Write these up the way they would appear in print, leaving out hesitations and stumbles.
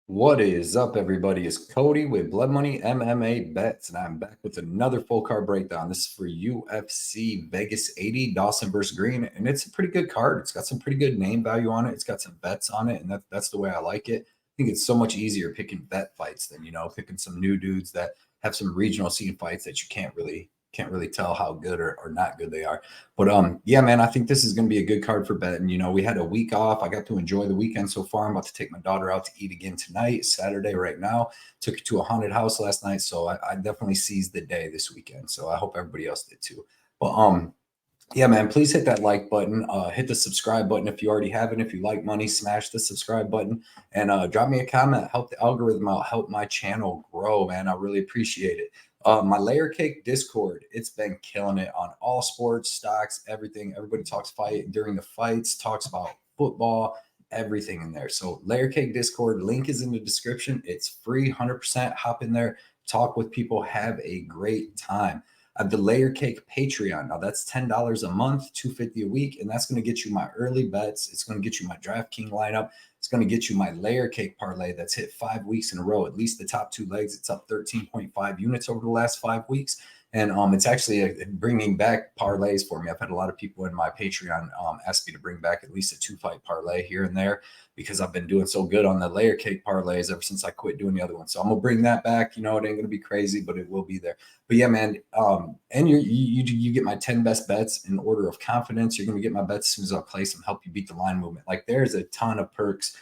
What is up, everybody? It's Cody with Blood Money MMA Bets, and I'm back with another full card breakdown. This is for UFC Vegas 80, Dawson versus Green, and it's a pretty good card. It's got some pretty good name value on it. It's got some bets on it, and that's the way I like it. I think it's so much easier picking bet fights than picking some new dudes that have some regional scene fights that you can't really tell how good or not good they are. But yeah, man, I think this is going to be a good card for betting. We had a week off. I got to enjoy the weekend so far. I'm about to take my daughter out to eat again tonight, Saturday right now. Took her to a haunted house last night, so I definitely seized the day this weekend. So I hope everybody else did too. But yeah, man, please hit that like button. Hit the subscribe button if you already haven't. If you like money, smash the subscribe button and drop me a comment. Help the algorithm out. Help my channel grow, man. I really appreciate it. My Layer Cake Discord, it's been killing it on all sports, stocks, everything. Everybody talks fight during the fights, talks about football, everything in there. So Layer Cake Discord, link is in the description. It's free, 100%. Hop in there, talk with people, have a great time. I have the Layer Cake Patreon. Now that's $10 a month, $250 a week, and that's going to get you my early bets. It's going to get you my DraftKings lineup. It's going to get you my Layer Cake parlay that's hit 5 weeks in a row. At least the top two legs, it's up 13.5 units over the last 5 weeks. And it's actually bringing back parlays for me. I've had a lot of people in my Patreon ask me to bring back at least a 2-fight parlay here and there because I've been doing so good on the Layer Cake parlays ever since I quit doing the other one. So I'm going to bring that back. It ain't going to be crazy, but it will be there. But yeah, man, and you get my 10 best bets in order of confidence. You're going to get my bets as soon as I place them, help you beat the line movement. Like there's a ton of perks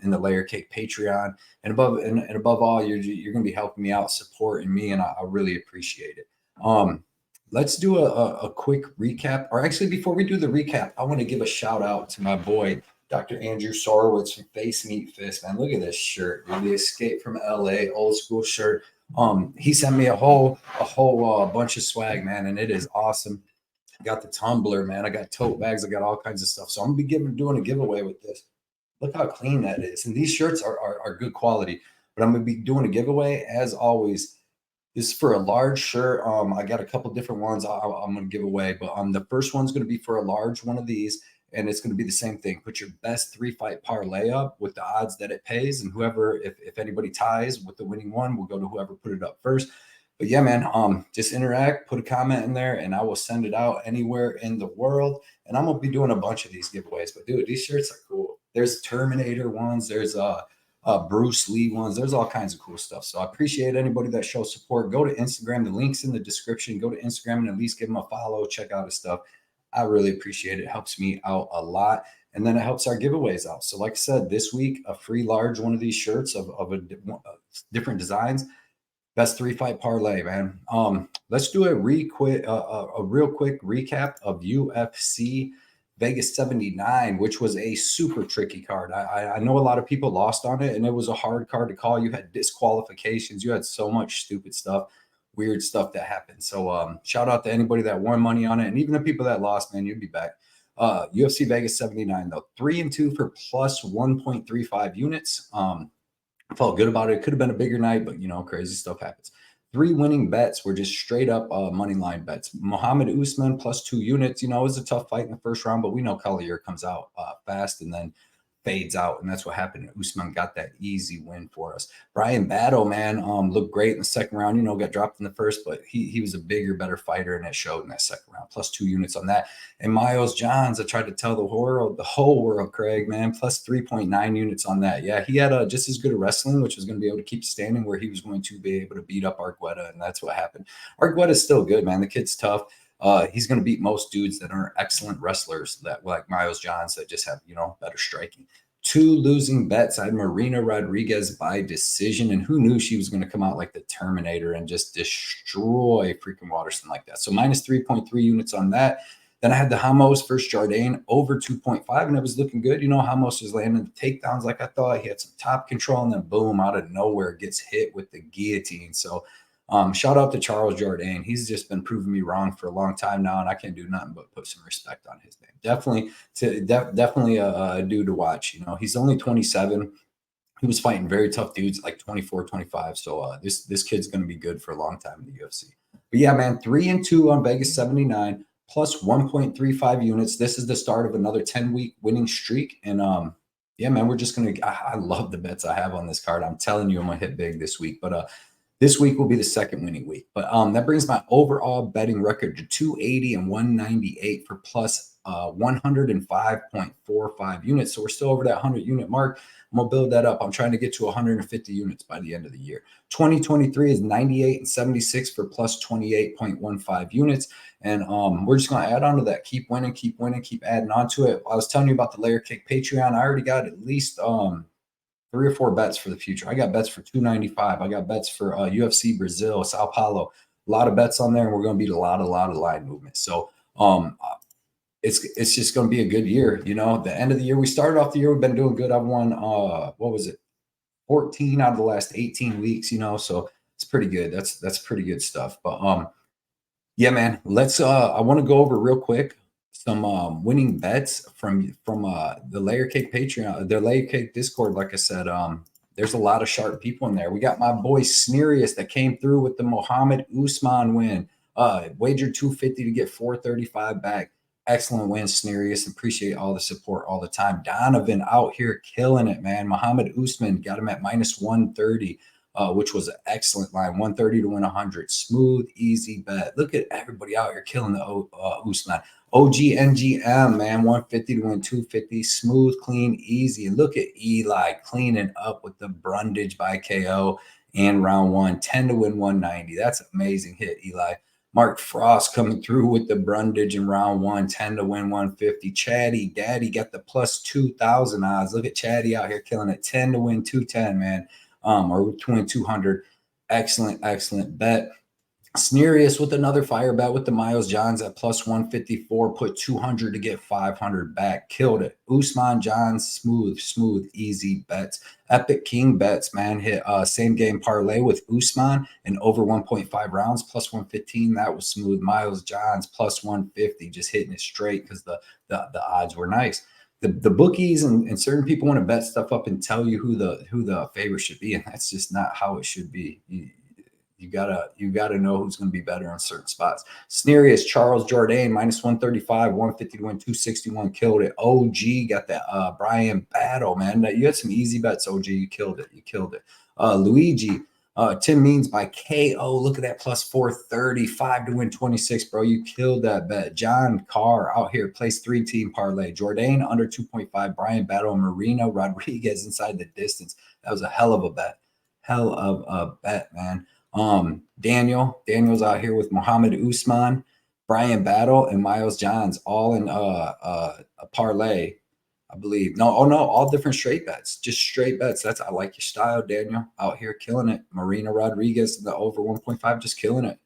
in the Layer Cake Patreon, and above all, you're going to be helping me out, supporting me, and I really appreciate it. Let's do a quick recap, or actually, before we do the recap, I want to give a shout out to my boy Dr. Andrew Sorowitz from Face Meat Fist. Man, look at this shirt, dude. The Escape from LA old school shirt. He sent me a whole bunch of swag, man, and it is awesome. I got the tumbler, man. I got tote bags. I got all kinds of stuff. So I'm gonna be doing a giveaway with this. Look how clean that is. And these shirts are good quality. But I'm gonna be doing a giveaway as always. This is for a large shirt. I got a couple different ones I'm going to give away, but the first one's going to be for a large one of these, and it's going to be the same thing. Put your best 3-fight parlay up with the odds that it pays, and whoever, if anybody ties with the winning one, we'll go to whoever put it up first. But yeah, man, just interact, put a comment in there, and I will send it out anywhere in the world. And I'm gonna be doing a bunch of these giveaways. But dude, these shirts are cool. There's Terminator ones. There's Bruce Lee ones. There's all kinds of cool stuff. So I appreciate anybody that shows support. Go to Instagram. The link's in the description. Go to Instagram and at least give him a follow. Check out his stuff. I really appreciate it. It helps me out a lot. And then it helps our giveaways out. So like I said, this week, a free large one of these shirts of different designs. Best 3-fight parlay, man. Let's do a real quick recap of UFC Vegas 79, which was a super tricky card. I know a lot of people lost on it, and it was a hard card to call. You had disqualifications. You had so much stupid stuff, weird stuff that happened. So shout out to anybody that won money on it, and even the people that lost, man, you'll be back. UFC Vegas 79, though. 3-2 for plus 1.35 units. I felt good about it. It could have been a bigger night, but crazy stuff happens. 3 winning bets were just straight up money line bets. Muhammad Usman plus 2 units. It was a tough fight in the first round, but we know Collier comes out fast and then fades out, and that's what happened. Usman got that easy win for us. Brian Battle, man, looked great in the second round. Got dropped in the first, but he was a bigger, better fighter, and it showed in that second round. Plus 2 units on that. And Miles Johns, I tried to tell the whole world, Craig, man, plus 3.9 units on that. Yeah, he had just as good a wrestling, which was going to be able to keep standing, where he was going to be able to beat up Argueta, and that's what happened. Argueta's still good, man. The kid's tough. He's going to beat most dudes that aren't excellent wrestlers, that like Miles Johns, that just have better striking. 2 losing bets. I had Marina Rodriguez by decision, and who knew she was going to come out like the Terminator and just destroy freaking Waterson like that. So minus 3.3 units on that. Then I had the Ramos versus Jourdain over 2.5, and it was looking good. Ramos was landing the takedowns like I thought. He had some top control, and then boom, out of nowhere, gets hit with the guillotine. So shout out to Charles Jourdain. He's just been proving me wrong for a long time now, and I can't do nothing but put some respect on his name. Definitely a dude to watch. He's only 27. He was fighting very tough dudes like 24, 25. So this kid's going to be good for a long time in the UFC. But yeah, man, 3-2 on Vegas 79 plus 1.35 units. This is the start of another 10-week winning streak, and yeah, man, we're just gonna. I love the bets I have on this card. I'm telling you, I'm gonna hit big this week. But this week will be the second winning week. But that brings my overall betting record to 280 and 198 for plus 105.45 units. So we're still over that 100 unit mark. I'm gonna build that up. I'm trying to get to 150 units by the end of the year. 2023 is 98 and 76 for plus 28.15 units. And we're just going to add on to that. Keep winning, keep winning, keep adding on to it. I was telling you about the Layer Cake Patreon. I already got at least 3 or 4 bets for the future. I got bets for 295. I got bets for UFC Brazil, Sao Paulo. A lot of bets on there, and we're going to beat a lot of line movement. So it's just going to be a good year. You know, the end of the year, we started off the year, we've been doing good. I've won what was it, 14 out of the last 18 weeks. You know, so it's pretty good. That's pretty good stuff. But yeah, man. Let's I want to go over real quick some winning bets from the Layer Cake Patreon, the Layer Cake Discord. Like I said, there's a lot of sharp people in there. We got my boy Snerius that came through with the Muhammad Usman win. Wagered 250 to get 435 back. Excellent win, Snerius. Appreciate all the support all the time. Donovan out here killing it, man. Muhammad Usman got him at minus 130. Which was an excellent line, 130 to win 100. Smooth, easy bet. Look at everybody out here killing the Usman. OGNGM, man, 150 to win 250. Smooth, clean, easy. And look at Eli cleaning up with the Brundage by KO and round 1, 10 to win 190. That's an amazing hit, Eli. Mark Frost coming through with the Brundage in round 1, 10 to win 150. Chatty Daddy got the plus 2,000 odds. Look at Chatty out here killing it, 10 to win 210, man. Or 2200. Excellent bet. Snerius with another fire bet with the Miles Johns at plus 154, put 200 to get 500 back. Killed it. Usman Johns, smooth, easy bets. Epic King bets, man, hit same game parlay with Usman and over 1.5 rounds, plus 115. That was smooth. Miles Johns plus 150, just hitting it straight because the odds were nice. The bookies and certain people want to bet stuff up and tell you who the favorite should be, and that's just not how it should be. You gotta know who's going to be better in certain spots. Snerius Charles Jourdain minus 135, 150 to win 261, killed it. OG got that Brian Battle, man. You had some easy bets, OG. You killed it. Luigi. Tim Means by KO. Look at that plus 435 to win 26, bro. You killed that bet. John Carr out here plays 3-team parlay. Jourdain under 2.5. Brian Battle. Marino Rodriguez inside the distance. That was a hell of a bet. Hell of a bet, man. Daniel's out here with Muhammad Usman, Brian Battle, and Miles Johns all in a parlay. I believe. No, all different straight bets. Just straight bets. I like your style, Daniel. Out here killing it. Marina Rodriguez, the over 1.5, just killing it.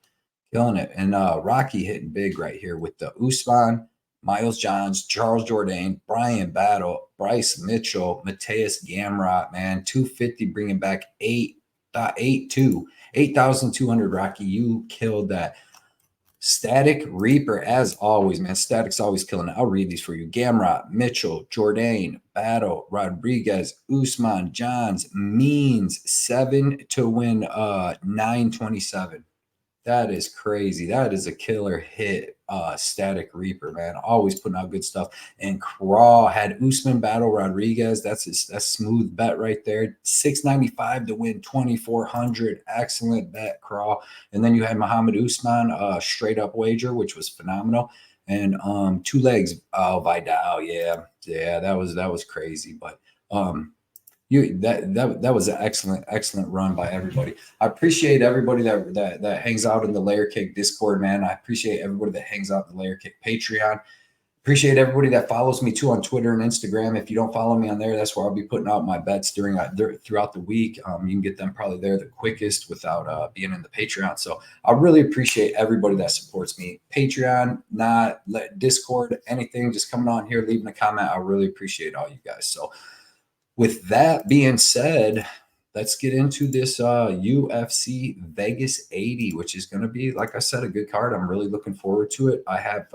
And Rocky hitting big right here with the Usman, Miles Johns, Charles Jourdain, Brian Battle, Bryce Mitchell, Mateus Gamrot, man. 250 bringing back 8,200. Rocky, you killed that. Static Reaper, as always, man. Static's always killing it. I'll read these for you. Gamrot, Mitchell, Jourdain, Battle, Rodriguez, Usman, Johns, Means, 7 to win 927. That is crazy. That is a killer hit. Static Reaper, man. Always putting out good stuff. And Craw had Usman, Battle, Rodriguez. That's smooth bet right there. 695 to win 2400. Excellent bet, Craw. And then you had Muhammad Usman, straight up wager, which was phenomenal. And 2 legs. Oh, Vidal. Yeah, that was crazy. But that was an excellent run by everybody. I appreciate everybody that hangs out in the Layer Cake Discord, man. I appreciate everybody that hangs out in the Layer Cake Patreon. Appreciate everybody that follows me too on Twitter and Instagram. If you don't follow me on there, that's where I'll be putting out my bets throughout the week. You can get them probably there the quickest without being in the Patreon. So I really appreciate everybody that supports me. Patreon, Discord, anything, just coming on here, leaving a comment. I really appreciate all you guys. So with that being said, let's get into this UFC Vegas 80, which is going to be, like I said, a good card. I'm really looking forward to it. I have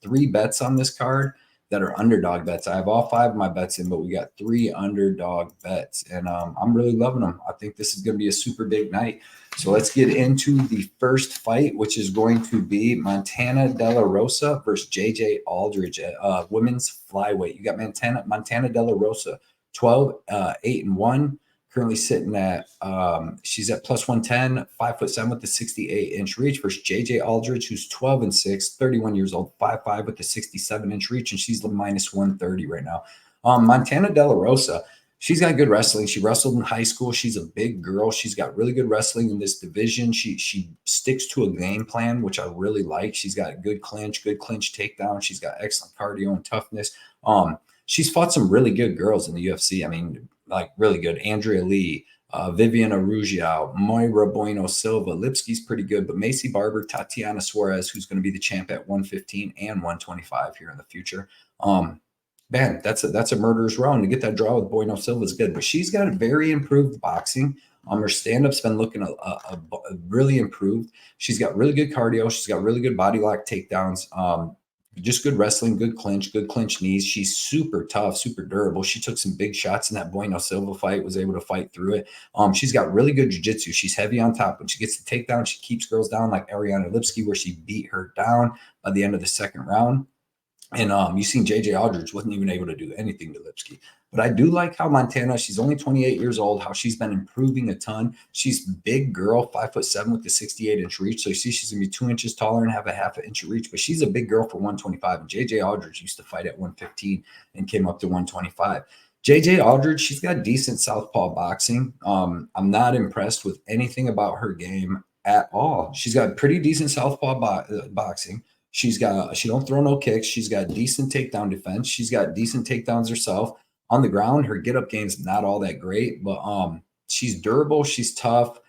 3 bets on this card that are underdog bets. I have all 5 of my bets in, but we got 3 underdog bets, and I'm really loving them. I think this is going to be a super big night. So let's get into the first fight, which is going to be Montana De La Rosa versus JJ Aldrich at women's flyweight. You got Montana De La Rosa 12, 8-1. Currently sitting at, she's at plus 110, 5'7" with the 68-inch reach versus JJ Aldrich, who's 12-6, 31 years old, 5'5" with the 67-inch reach, and she's the minus 130 right now. Montana De La Rosa, she's got good wrestling. She wrestled in high school. She's a big girl. She's got really good wrestling in this division. She sticks to a game plan, which I really like. She's got good clinch takedown. She's got excellent cardio and toughness. She's fought some really good girls in the UFC. I mean, like really good. Andrea Lee, Vivian Araujo, Moira Bueno Silva. Lipsky's pretty good, but Macy Barber, Tatiana Suarez, who's going to be the champ at 115 and 125 here in the future. Man, that's a murderer's row. And to get that draw with Bueno Silva is good, but she's got a very improved boxing. Her stand-up's been looking really improved. She's got really good cardio. She's got really good body lock takedowns. Just good wrestling, good clinch knees. She's super tough, super durable. She took some big shots in that Bueno Silva fight, was able to fight through it. She's got really good jiu-jitsu. She's heavy on top. When she gets the takedown, she keeps girls down like Ariana Lipsky, where she beat her down by the end of the second round. And you seen JJ Aldrich wasn't even able to do anything to Lipsky. But I do like how Montana, she's only 28 years old, how she's been improving a ton. She's big girl, 5'7" with the 68-inch reach. So you see she's going to be 2 inches taller and have a half an inch of reach. But she's a big girl for 125. And JJ Aldrich used to fight at 115 and came up to 125. JJ Aldrich, she's got decent southpaw boxing. I'm not impressed with anything about her game at all. She's got pretty decent southpaw boxing. She don't throw no kicks. She's got decent takedown defense. She's got decent takedowns herself. On the ground, her get-up game's not all that great, but she's durable. She's tough.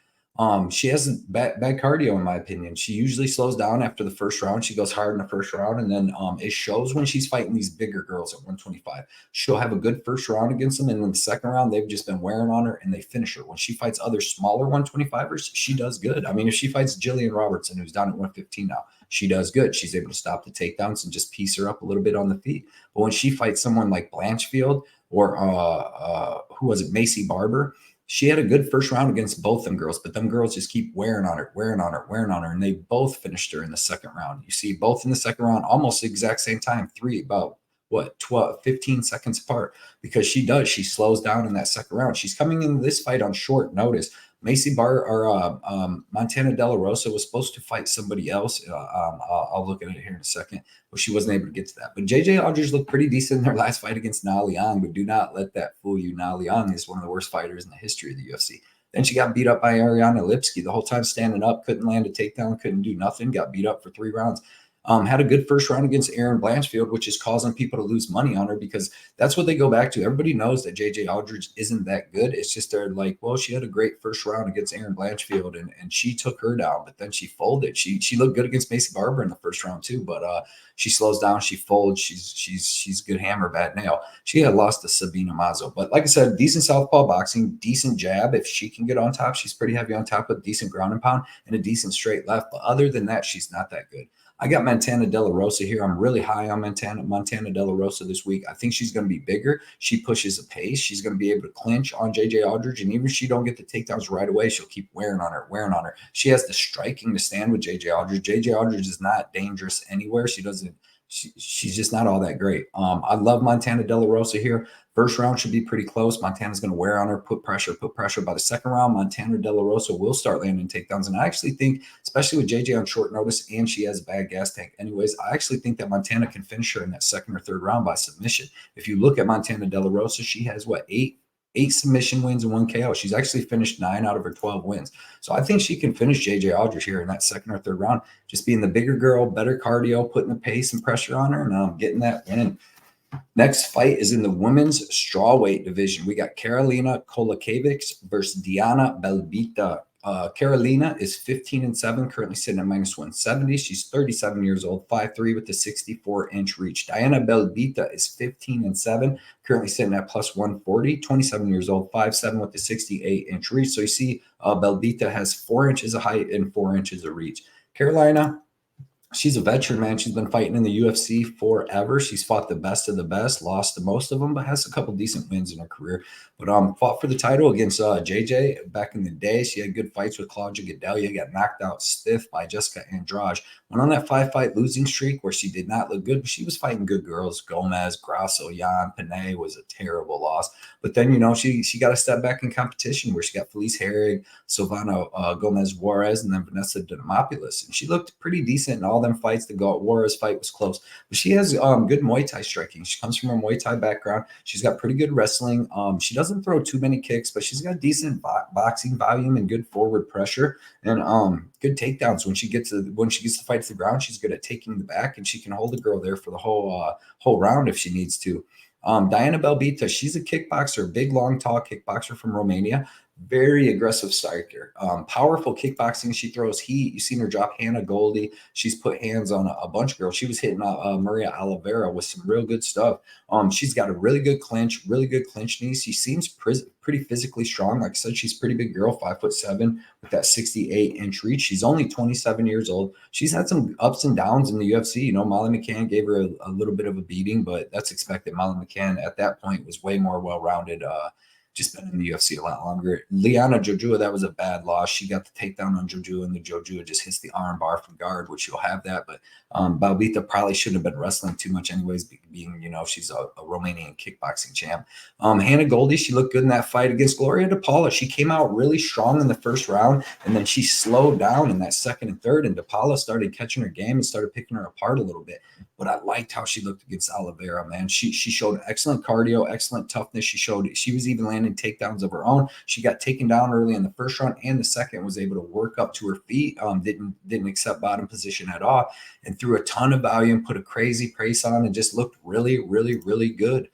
She has bad cardio, in my opinion. She usually slows down after the first round. She goes hard in the first round, and then it shows when she's fighting these bigger girls at 125. She'll have a good first round against them, and in the second round, they've just been wearing on her, and they finish her. When she fights other smaller 125ers, she does good. I mean, if she fights Jillian Robertson, who's down at 115 now, she does good. She's able to stop the takedowns and just piece her up a little bit on the feet. But when she fights someone like Blanchfield or who was it, Macy Barber, she had a good first round against both them girls, but them girls just keep wearing on her, and they both finished her in the second round. You see both in the second round, almost the exact same time, about 15 seconds apart, because she slows down in that second round. She's coming into this fight on short notice. Montana De La Rosa was supposed to fight somebody else. I'll look at it here in a second, but she wasn't able to get to that. But JJ Aldrich looked pretty decent in their last fight against Na Liang, but do not let that fool you. Na Liang is one of the worst fighters in the history of the UFC. Then she got beat up by Ariana Lipsky the whole time standing up, couldn't land a takedown, couldn't do nothing, got beat up for 3 rounds. Had a good first round against Erin Blanchfield, which is causing people to lose money on her, because that's what they go back to. Everybody knows that JJ Aldrich isn't that good. It's just they're like, well, she had a great first round against Erin Blanchfield, and she took her down, but then she folded. She looked good against Macy Barber in the first round too, but she slows down, she folds. She's good hammer, bad nail. She had lost to Sabina Mazo, but like I said, decent southpaw boxing, decent jab. If she can get on top, she's pretty heavy on top with decent ground and pound and a decent straight left. But other than that, she's not that good. I got Montana De La Rosa here. I'm really high on Montana De La Rosa this week. I think she's going to be bigger. She pushes a pace. She's going to be able to clinch on JJ Aldrich, and even if she don't get the takedowns right away, she'll keep wearing on her. She has the striking to stand with JJ Aldrich. JJ Aldrich is not dangerous anywhere. She's just not all that great. I love Montana De La Rosa here. First round should be pretty close. Montana's going to wear on her, put pressure. By the second round, Montana De La Rosa will start landing takedowns. And I actually think, especially with JJ on short notice, and she has a bad gas tank anyways, I actually think that Montana can finish her in that second or third round by submission. If you look at Montana De La Rosa, she has, eight submission wins and 1 KO. She's actually finished 9 out of her 12 wins. So I think she can finish JJ Aldrich here in that second or third round, just being the bigger girl, better cardio, putting the pace and pressure on her, and getting that win. Next fight is in the women's strawweight division. We got Karolina Kowalkiewics versus Diana Belbita. Karolina is 15-7, currently sitting at minus 170. She's 37 years old, 5'3" with the 64-inch reach. Diana Belbita is 15-7, currently sitting at plus 140, 27 years old, 5'7" with the 68-inch reach. So you see Belbita has 4 inches of height and 4 inches of reach. Karolina, She's a veteran, man. She's been fighting in the UFC forever. She's fought the best of the best, lost to most of them, but has a couple decent wins in her career. But fought for the title against JJ back in the day. She had good fights with Claudia Gadelia, got knocked out stiff by Jessica Andrade. Went on that 5-fight losing streak where she did not look good, but she was fighting good girls. Gomez, Grasso, Jan, Panay was a terrible loss. But then, she got a step back in competition where she got Felice Herrig, Silvana Gomez Juarez, and then Vanessa Demopolis. And she looked pretty decent in all them fights. The Juarez fight was close, but she has good Muay Thai striking. She comes from a Muay Thai background. She's got pretty good wrestling. She doesn't throw too many kicks, but she's got decent boxing volume and good forward pressure and good takedowns. When she gets to fight to the ground, she's good at taking the back, and she can hold the girl there for the whole round if she needs to. Diana Belbita, she's a kickboxer, big, long, tall kickboxer from Romania. Very aggressive striker. Powerful kickboxing. She throws heat. You've seen her drop Hannah Goldie. She's put hands on a bunch of girls. She was hitting Maria Oliveira with some real good stuff. She's got a really good clinch knees. She seems pretty physically strong. Like I said, she's a pretty big girl, 5'7", with that 68-inch reach. She's only 27 years old. She's had some ups and downs in the UFC. Molly McCann gave her a little bit of a beating, but that's expected. Molly McCann at that point was way more well-rounded. Just been in the UFC a lot longer. Liana Jojua, that was a bad loss. She got the takedown on Jojua, and the Jojua just hits the arm bar from guard, which you'll have that. But Belbita probably shouldn't have been wrestling too much anyways, being, she's a Romanian kickboxing champ. Hannah Goldie, she looked good in that fight against Gloria DePaula. She came out really strong in the first round, and then she slowed down in that second and third, and DePaula started catching her game and started picking her apart a little bit. But I liked how she looked against Oliveira, man. She showed excellent cardio, excellent toughness. She was even landing takedowns of her own. She got taken down early in the first round and the second, was able to work up to her feet, didn't accept bottom position at all, and threw a ton of volume, put a crazy pace on, and just looked really, really, really good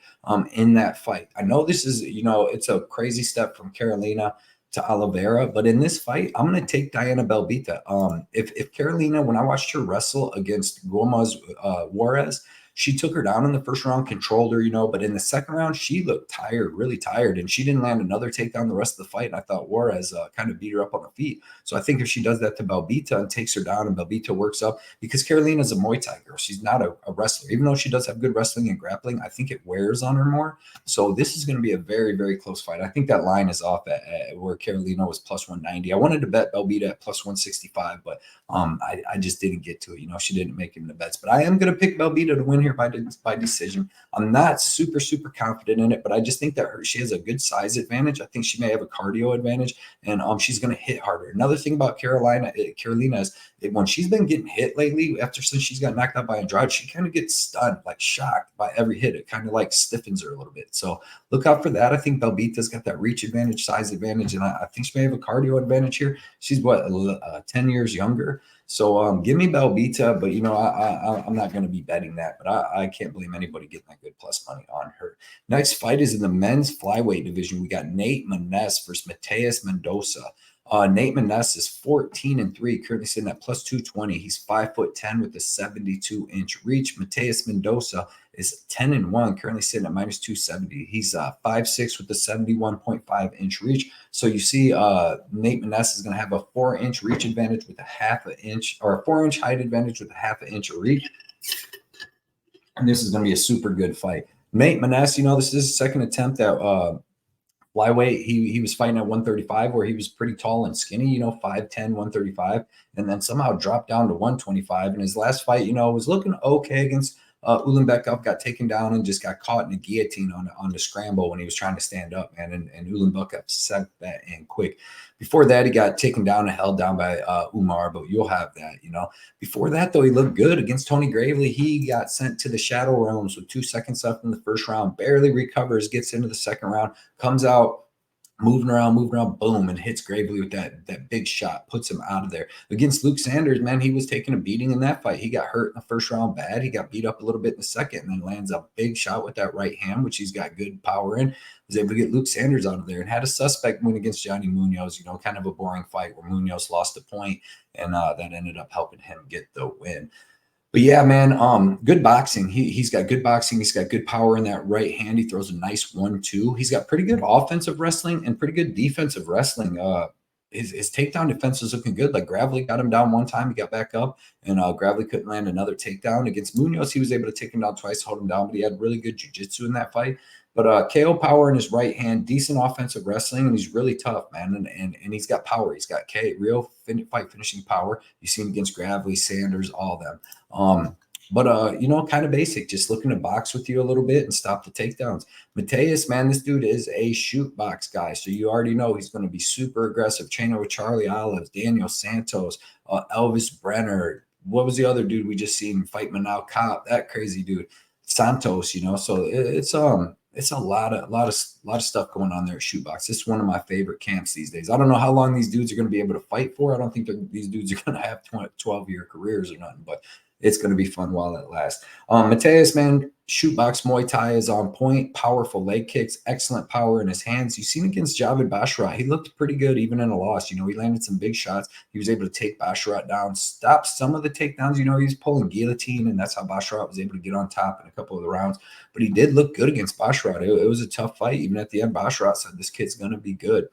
in that fight. I know this is, it's a crazy step from Karolina to Oliveira, but in this fight, I'm going to take Diana Belbita. If Karolina, when I watched her wrestle against Gomez Juarez, she took her down in the first round, controlled her, but in the second round, she looked tired, really tired, and she didn't land another takedown the rest of the fight. And I thought Juarez kind of beat her up on the feet. So I think if she does that to Belbita and takes her down, and Belbita works up, because Karolina's a Muay Thai girl, she's not a wrestler. Even though she does have good wrestling and grappling, I think it wears on her more. So this is going to be a very, very close fight. I think that line is off at where Karolina was plus 190. I wanted to bet Belbita at plus 165, but I just didn't get to it. She didn't make it in the bets. But I am going to pick Belbita to win here by decision. I'm not super, super confident in it, but I just think that she has a good size advantage. I think she may have a cardio advantage, and she's going to hit harder. Another thing about Karolina is when she's been getting hit lately, since she's got knocked out by Andrade, she kind of gets stunned, like shocked by every hit. It kind of like stiffens her a little bit. So look out for that. I think Belbita's got that reach advantage, size advantage, and I think she may have a cardio advantage here. She's 10 years younger. So give me Belbita, but I'm not going to be betting that. But I can't blame anybody getting that good plus money on her. Next fight is in the men's flyweight division. We got Nate Maness versus Mateus Mendonca. Nate Maness is 14-3, currently sitting at plus 220. He's 5'10" with a 72-inch reach. Mateus Mendonca is 10-1, currently sitting at minus 270. He's 5'6" with a 71.5-inch reach. So you see, Nate Maness is going to have a 4-inch reach advantage with a half an inch, or a 4-inch height advantage with a half an inch of reach. And this is going to be a super good fight. Nate Maness, this is his second attempt at flyweight. He was fighting at 135, where he was pretty tall and skinny, 5'10", 135, and then somehow dropped down to 125. And his last fight, was looking okay against Ulanbekov, got taken down and just got caught in a guillotine on the scramble when he was trying to stand up, man. And Ulanbekov sent that in quick. Before that, he got taken down and held down by Umar, but you'll have that, Before that, though, he looked good against Tony Gravely. He got sent to the shadow realms with 2 seconds left in the first round, barely recovers, gets into the second round, comes out, moving around, boom, and hits Gravely with that big shot, puts him out of there. Against Luke Sanders, man, he was taking a beating in that fight. He got hurt in the first round bad. He got beat up a little bit in the second, and then lands a big shot with that right hand, which he's got good power in. Was able to get Luke Sanders out of there, and had a suspect win against Johnny Munoz, kind of a boring fight where Munoz lost a point, and that ended up helping him get the win. But yeah, man, good boxing. He's got good boxing. He's got good power in that right hand. He throws a nice 1-2. He's got pretty good offensive wrestling and pretty good defensive wrestling. his takedown defense was looking good. Like Gravely got him down one time, he got back up, and Gravely couldn't land another takedown. Against Munoz, he was able to take him down twice, hold him down, but he had really good jiu-jitsu in that fight. But KO power in his right hand, decent offensive wrestling, and he's really tough, man. And he's got power. He's got real fight finishing power. You see him against Gravely, Sanders, all of them. But you know, kind of basic, just looking to box with you a little bit and stop the takedowns. Mateus, man, this dude is a shoot box guy. So you already know he's going to be super aggressive. Trainer with Charlie Olives, Daniel Santos, Elvis Brenner. What was the other dude we just seen fight Manal Cop? That crazy dude, Santos. You know, so it's a lot of stuff going on there at Shootbox. It's one of my favorite camps these days. I don't know how long these dudes are going to be able to fight for. I don't think these dudes are going to have 12-year careers or nothing, but it's going to be fun while it lasts. Mateus, man, Shootbox Muay Thai is on point. Powerful leg kicks, excellent power in his hands. You've seen against Javid Basharat. He looked pretty good even in a loss. You know, he landed some big shots. He was able to take Basharat down, stop some of the takedowns. You know, he was pulling guillotine, and that's how Basharat was able to get on top in a couple of the rounds. But he did look good against Basharat. It was a tough fight. Even at the end, Basharat said, this kid's going to be good.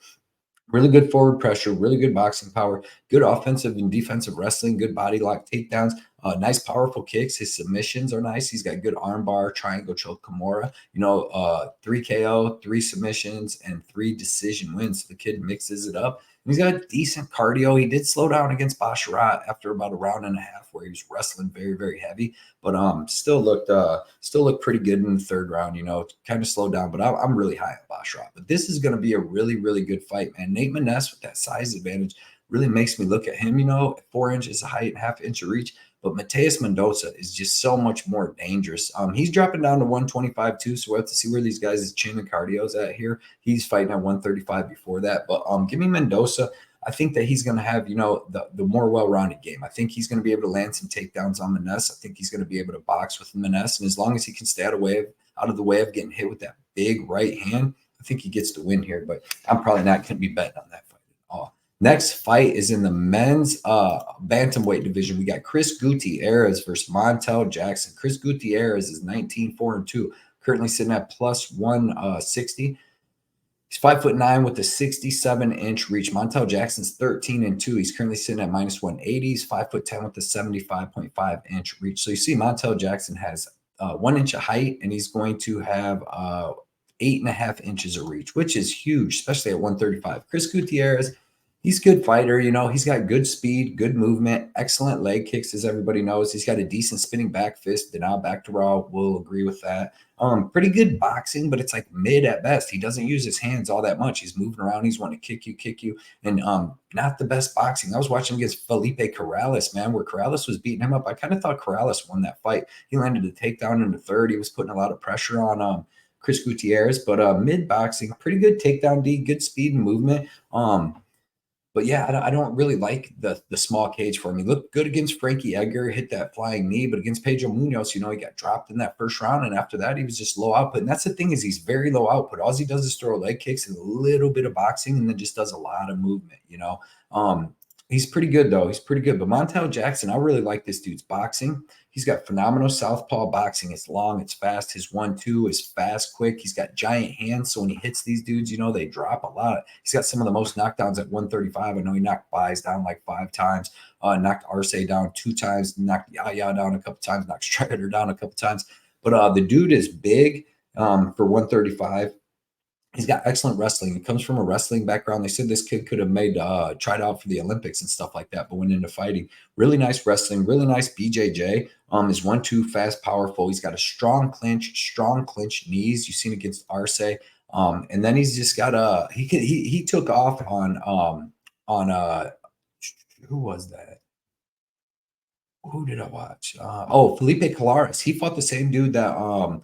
Really good forward pressure, really good boxing power, good offensive and defensive wrestling, good body lock takedowns, nice powerful kicks. His submissions are nice. He's got good armbar, triangle choke, Kimura. You know, 3 KO, 3 submissions, and 3 decision wins. So the kid mixes it up. And he's got decent cardio. He did slow down against Basharat after about a round and a half where he was wrestling very, very heavy, but still looked pretty good in the third round. You know, kind of slowed down, but I'm really high on Basharat. But this is going to be a really, really good fight, man. Nate Maness with that size advantage really makes me look at him. You know, 4 inches of height and half inch of reach. But Mateus Mendonca is just so much more dangerous. He's dropping down to 125 too, so we'll have to see where these guys' chin and cardio is at here. He's fighting at 135 before that. But give me Mendonca. I think that he's going to have, you know, the more well-rounded game. I think he's going to be able to land some takedowns on Maness. I think he's going to be able to box with Maness. And as long as he can stay out of the way of getting hit with that big right hand, I think he gets the win here. But I'm probably not going to be betting on that fight at all. Next fight is in the men's bantamweight division. We got Chris Gutierrez versus Montel Jackson. Chris Gutierrez is 19-4-2, currently sitting at plus 160. He's 5'9" with a 67-inch reach. Montel Jackson's 13-2. He's currently sitting at minus 180. He's 5'10" with a 75.5-inch reach. So you see Montel Jackson has 1 inch of height, and he's going to have 8.5 inches of reach, which is huge, especially at 135. Chris Gutierrez, he's a good fighter. You know, he's got good speed, good movement, excellent leg kicks, as everybody knows. He's got a decent spinning back fist. Denal back to raw will agree with that. Pretty good boxing, but it's like mid at best. He doesn't use his hands all that much. He's moving around. He's wanting to kick you, and not the best boxing. I was watching against Phillipe Corrales, man, where Corrales was beating him up. I kind of thought Corrales won that fight. He landed a takedown in the third. He was putting a lot of pressure on Chris Gutierrez, but mid boxing, pretty good takedown D, good speed and movement. But yeah, I don't really like the small cage for him. He looked good against Frankie Edgar, hit that flying knee, but against Pedro Munoz, you know, he got dropped in that first round, and after that, he was just low output. And that's the thing, is he's very low output. All he does is throw leg kicks and a little bit of boxing, and then just does a lot of movement, you know. He's pretty good, though. He's pretty good. But Montel Jackson, I really like this dude's boxing. He's got phenomenal southpaw boxing. It's long, it's fast. His 1-2 is fast, quick. He's got giant hands, so when he hits these dudes, you know, they drop a lot. He's got some of the most knockdowns at 135. I know he knocked Baez down like 5 times, knocked Arce down 2 times, knocked Yaya down a couple times, knocked Strider down a couple times. But the dude is big for 135. He's got excellent wrestling. He comes from a wrestling background. They said this kid could have made tried out for the Olympics and stuff like that, but went into fighting. Really nice wrestling, really nice BJJ. His 1-2 fast, powerful. He's got a strong clinch knees. You've seen against Arce. And then he's just got he took off on who was that? Who did I watch? Phillipe Colares. He fought the same dude that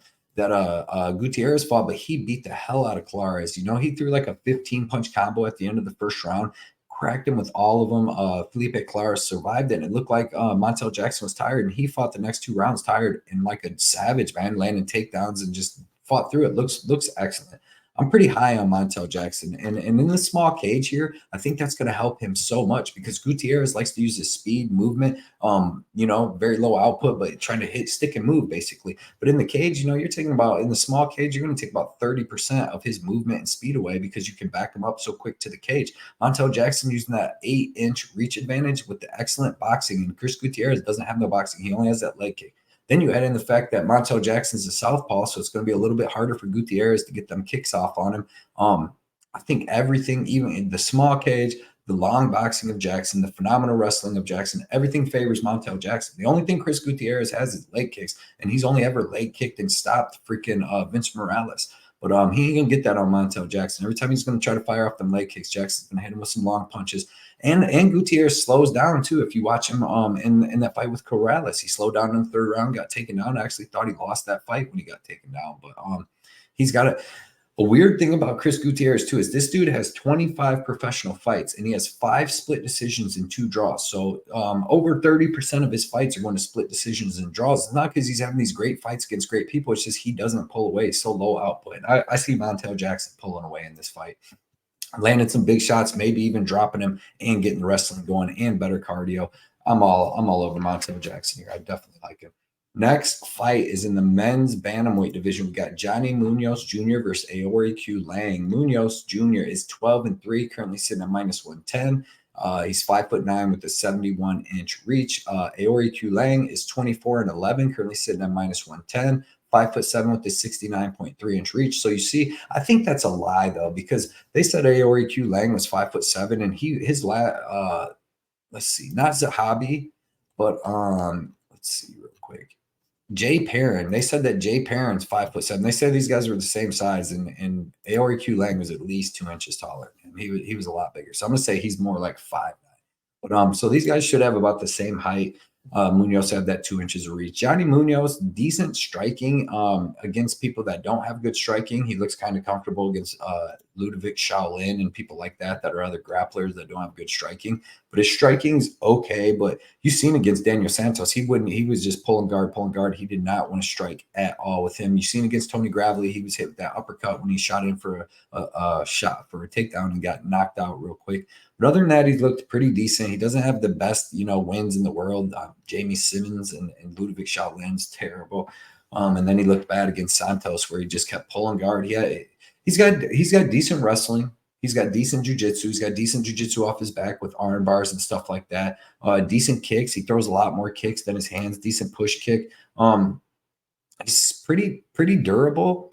Gutierrez fought, but he beat the hell out of Colares. You know, he threw like a 15-punch combo at the end of the first round, cracked him with all of them. Phillipe Colares survived it, and it looked like Montel Jackson was tired, and he fought the next 2 rounds tired and like a savage, man, landing takedowns and just fought through it. Looks excellent. I'm pretty high on Montel Jackson. And in the small cage here, I think that's going to help him so much because Gutierrez likes to use his speed, movement, very low output, but trying to hit, stick, and move basically. But in the cage, you're taking about, in the small cage, you're going to take about 30% of his movement and speed away because you can back him up so quick to the cage. Montel Jackson using that 8-inch reach advantage with the excellent boxing, and Chris Gutierrez doesn't have no boxing. He only has that leg kick. Then you add in the fact that Montel Jackson's a southpaw, so it's going to be a little bit harder for Gutierrez to get them kicks off on him. I think everything, even in the small cage, the long boxing of Jackson, the phenomenal wrestling of Jackson, everything favors Montel Jackson. The only thing Chris Gutierrez has is leg kicks, and he's only ever leg kicked and stopped freaking Vince Morales. But he ain't gonna get that on Montel Jackson. Every time he's gonna try to fire off them leg kicks, Jackson's gonna hit him with some long punches. And Gutierrez slows down too. If you watch him in that fight with Corrales, he slowed down in the third round, got taken down. I actually thought he lost that fight when he got taken down. But he's got a weird thing about Chris Gutierrez too is this dude has 25 professional fights and he has 5 split decisions and 2 draws. So over 30% of his fights are going to split decisions and draws. It's not because he's having these great fights against great people. It's just he doesn't pull away. It's so low output. I see Montel Jackson pulling away in this fight. Landed some big shots, maybe even dropping him and getting the wrestling going and better cardio. I'm all over Montel Jackson here. I definitely like him. Next fight is in the men's bantamweight division. We got Johnny Munoz Jr. versus Aoriqileng. Munoz Jr. is 12-3, currently sitting at -110. He's 5'9" with a 71-inch reach. Aoriqileng is 24-11, currently sitting at -110. 5'7" with a 69.3-inch reach. So you see, I think that's a lie though, because they said Aoriqileng was 5'7", and let's see, not Zahabi, but let's see real quick. Jay Perrin. They said that Jay Perrin's 5'7". They said these guys were the same size, and Aoriqileng was at least 2 inches taller. He was a lot bigger. So I'm gonna say he's more like 5'9". But so these guys should have about the same height. Munoz had that 2 inches of reach. Johnny Munoz, decent striking against people that don't have good striking. He looks kind of comfortable against Ludovic Shaolin and people like that are other grapplers that don't have good striking. But his striking's okay. But you've seen against Daniel Santos, he was just pulling guard. He did not want to strike at all with him. You've seen against Tony Gravely, he was hit with that uppercut when he shot in for a shot for a takedown and got knocked out real quick. But other than that, he looked pretty decent. He doesn't have the best, wins in the world. Jamie Simmons and Ludovic Shaolin's terrible. And then he looked bad against Santos, where he just kept pulling guard. He's got decent wrestling. He's got decent jiu-jitsu. He's got decent jiu-jitsu off his back with arm bars and stuff like that. Decent kicks. He throws a lot more kicks than his hands. Decent push kick. He's pretty durable.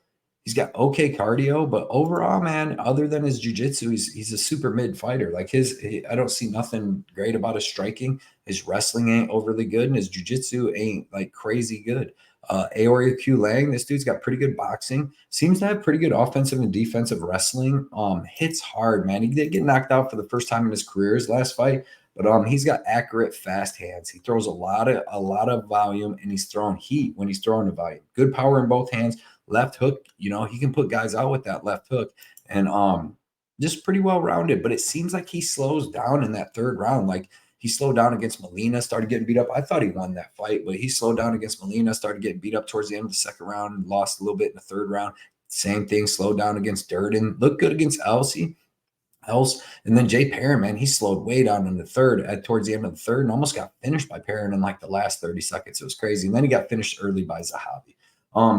He's got okay cardio, but overall, man, other than his jiu-jitsu, he's a super mid fighter. Like I don't see nothing great about his striking. His wrestling ain't overly good, and his jiu-jitsu ain't like crazy good. Aoriqileng, this dude's got pretty good boxing. Seems to have pretty good offensive and defensive wrestling. Hits hard, man. He did get knocked out for the first time in his career his last fight, but he's got accurate, fast hands. He throws a lot of volume, and he's throwing heat when he's throwing the volume. Good power in both hands. Left hook, he can put guys out with that left hook, and just pretty well rounded. But it seems like he slows down in that third round. Like he slowed down against Molina, started getting beat up. I thought he won that fight, but he slowed down against Molina, started getting beat up towards the end of the second round, lost a little bit in the third round. Same thing, slowed down against Durden, looked good against Else. And then Jay Perrin, man, he slowed way down in the third, towards the end of the third, and almost got finished by Perrin in like the last 30 seconds. It was crazy. And then he got finished early by Zahabi.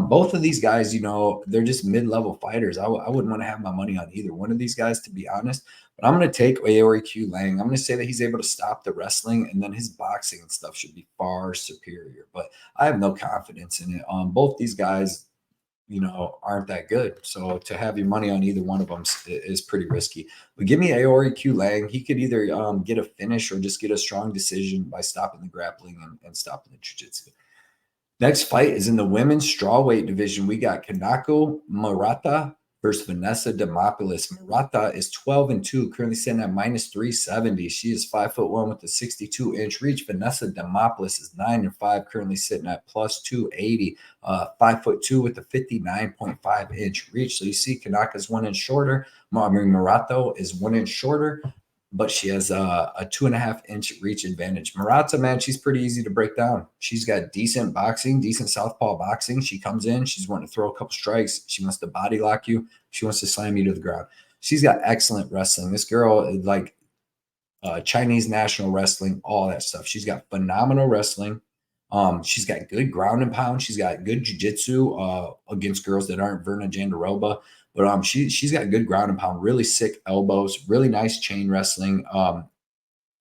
Both of these guys, they're just mid-level fighters. I wouldn't want to have my money on either one of these guys, to be honest. But I'm going to take Aoriqileng. I'm going to say that he's able to stop the wrestling, and then his boxing and stuff should be far superior. But I have no confidence in it. Both these guys, aren't that good. So to have your money on either one of them is pretty risky. But give me Aoriqileng. He could either get a finish or just get a strong decision by stopping the grappling and stopping the jiu-jitsu. Next fight is in the women's strawweight division. We got Kanako Murata versus Vanessa Demopolis. Murata is 12-2, currently sitting at -370. She is 5'1" with a 62-inch reach. Vanessa Demopolis is 9-5, currently sitting at +280. 5'2" with a 59.5-inch reach. So you see, Kanaka's 1 inch shorter. Murata is 1 inch shorter. but she has a 2.5-inch reach advantage. Murata, man, she's pretty easy to break down. She's got decent boxing, decent southpaw boxing. She comes in, she's wanting to throw a couple strikes. She wants to body lock you. She wants to slam you to the ground. She's got excellent wrestling. This girl, like Chinese national wrestling, all that stuff. She's got phenomenal wrestling. She's got good ground and pound. She's got good jiu-jitsu against girls that aren't Verna Jandaroba. But she's got good ground and pound, really sick elbows, really nice chain wrestling,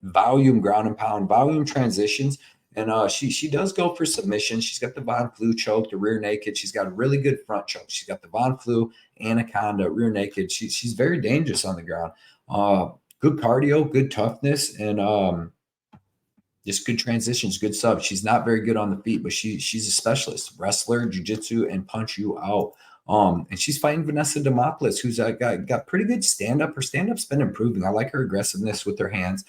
volume ground and pound, volume transitions. And she does go for submission. She's got the Von Flu choke, the rear naked. She's got a really good front choke. She's got the Von Flu, Anaconda, rear naked. She's very dangerous on the ground. Good cardio, good toughness, and just good transitions, good sub. She's not very good on the feet, but she's a specialist wrestler, jiu-jitsu, and punch you out. And she's fighting Vanessa Demopolis, who's got pretty good stand-up. Her stand-up's been improving. I like her aggressiveness with her hands.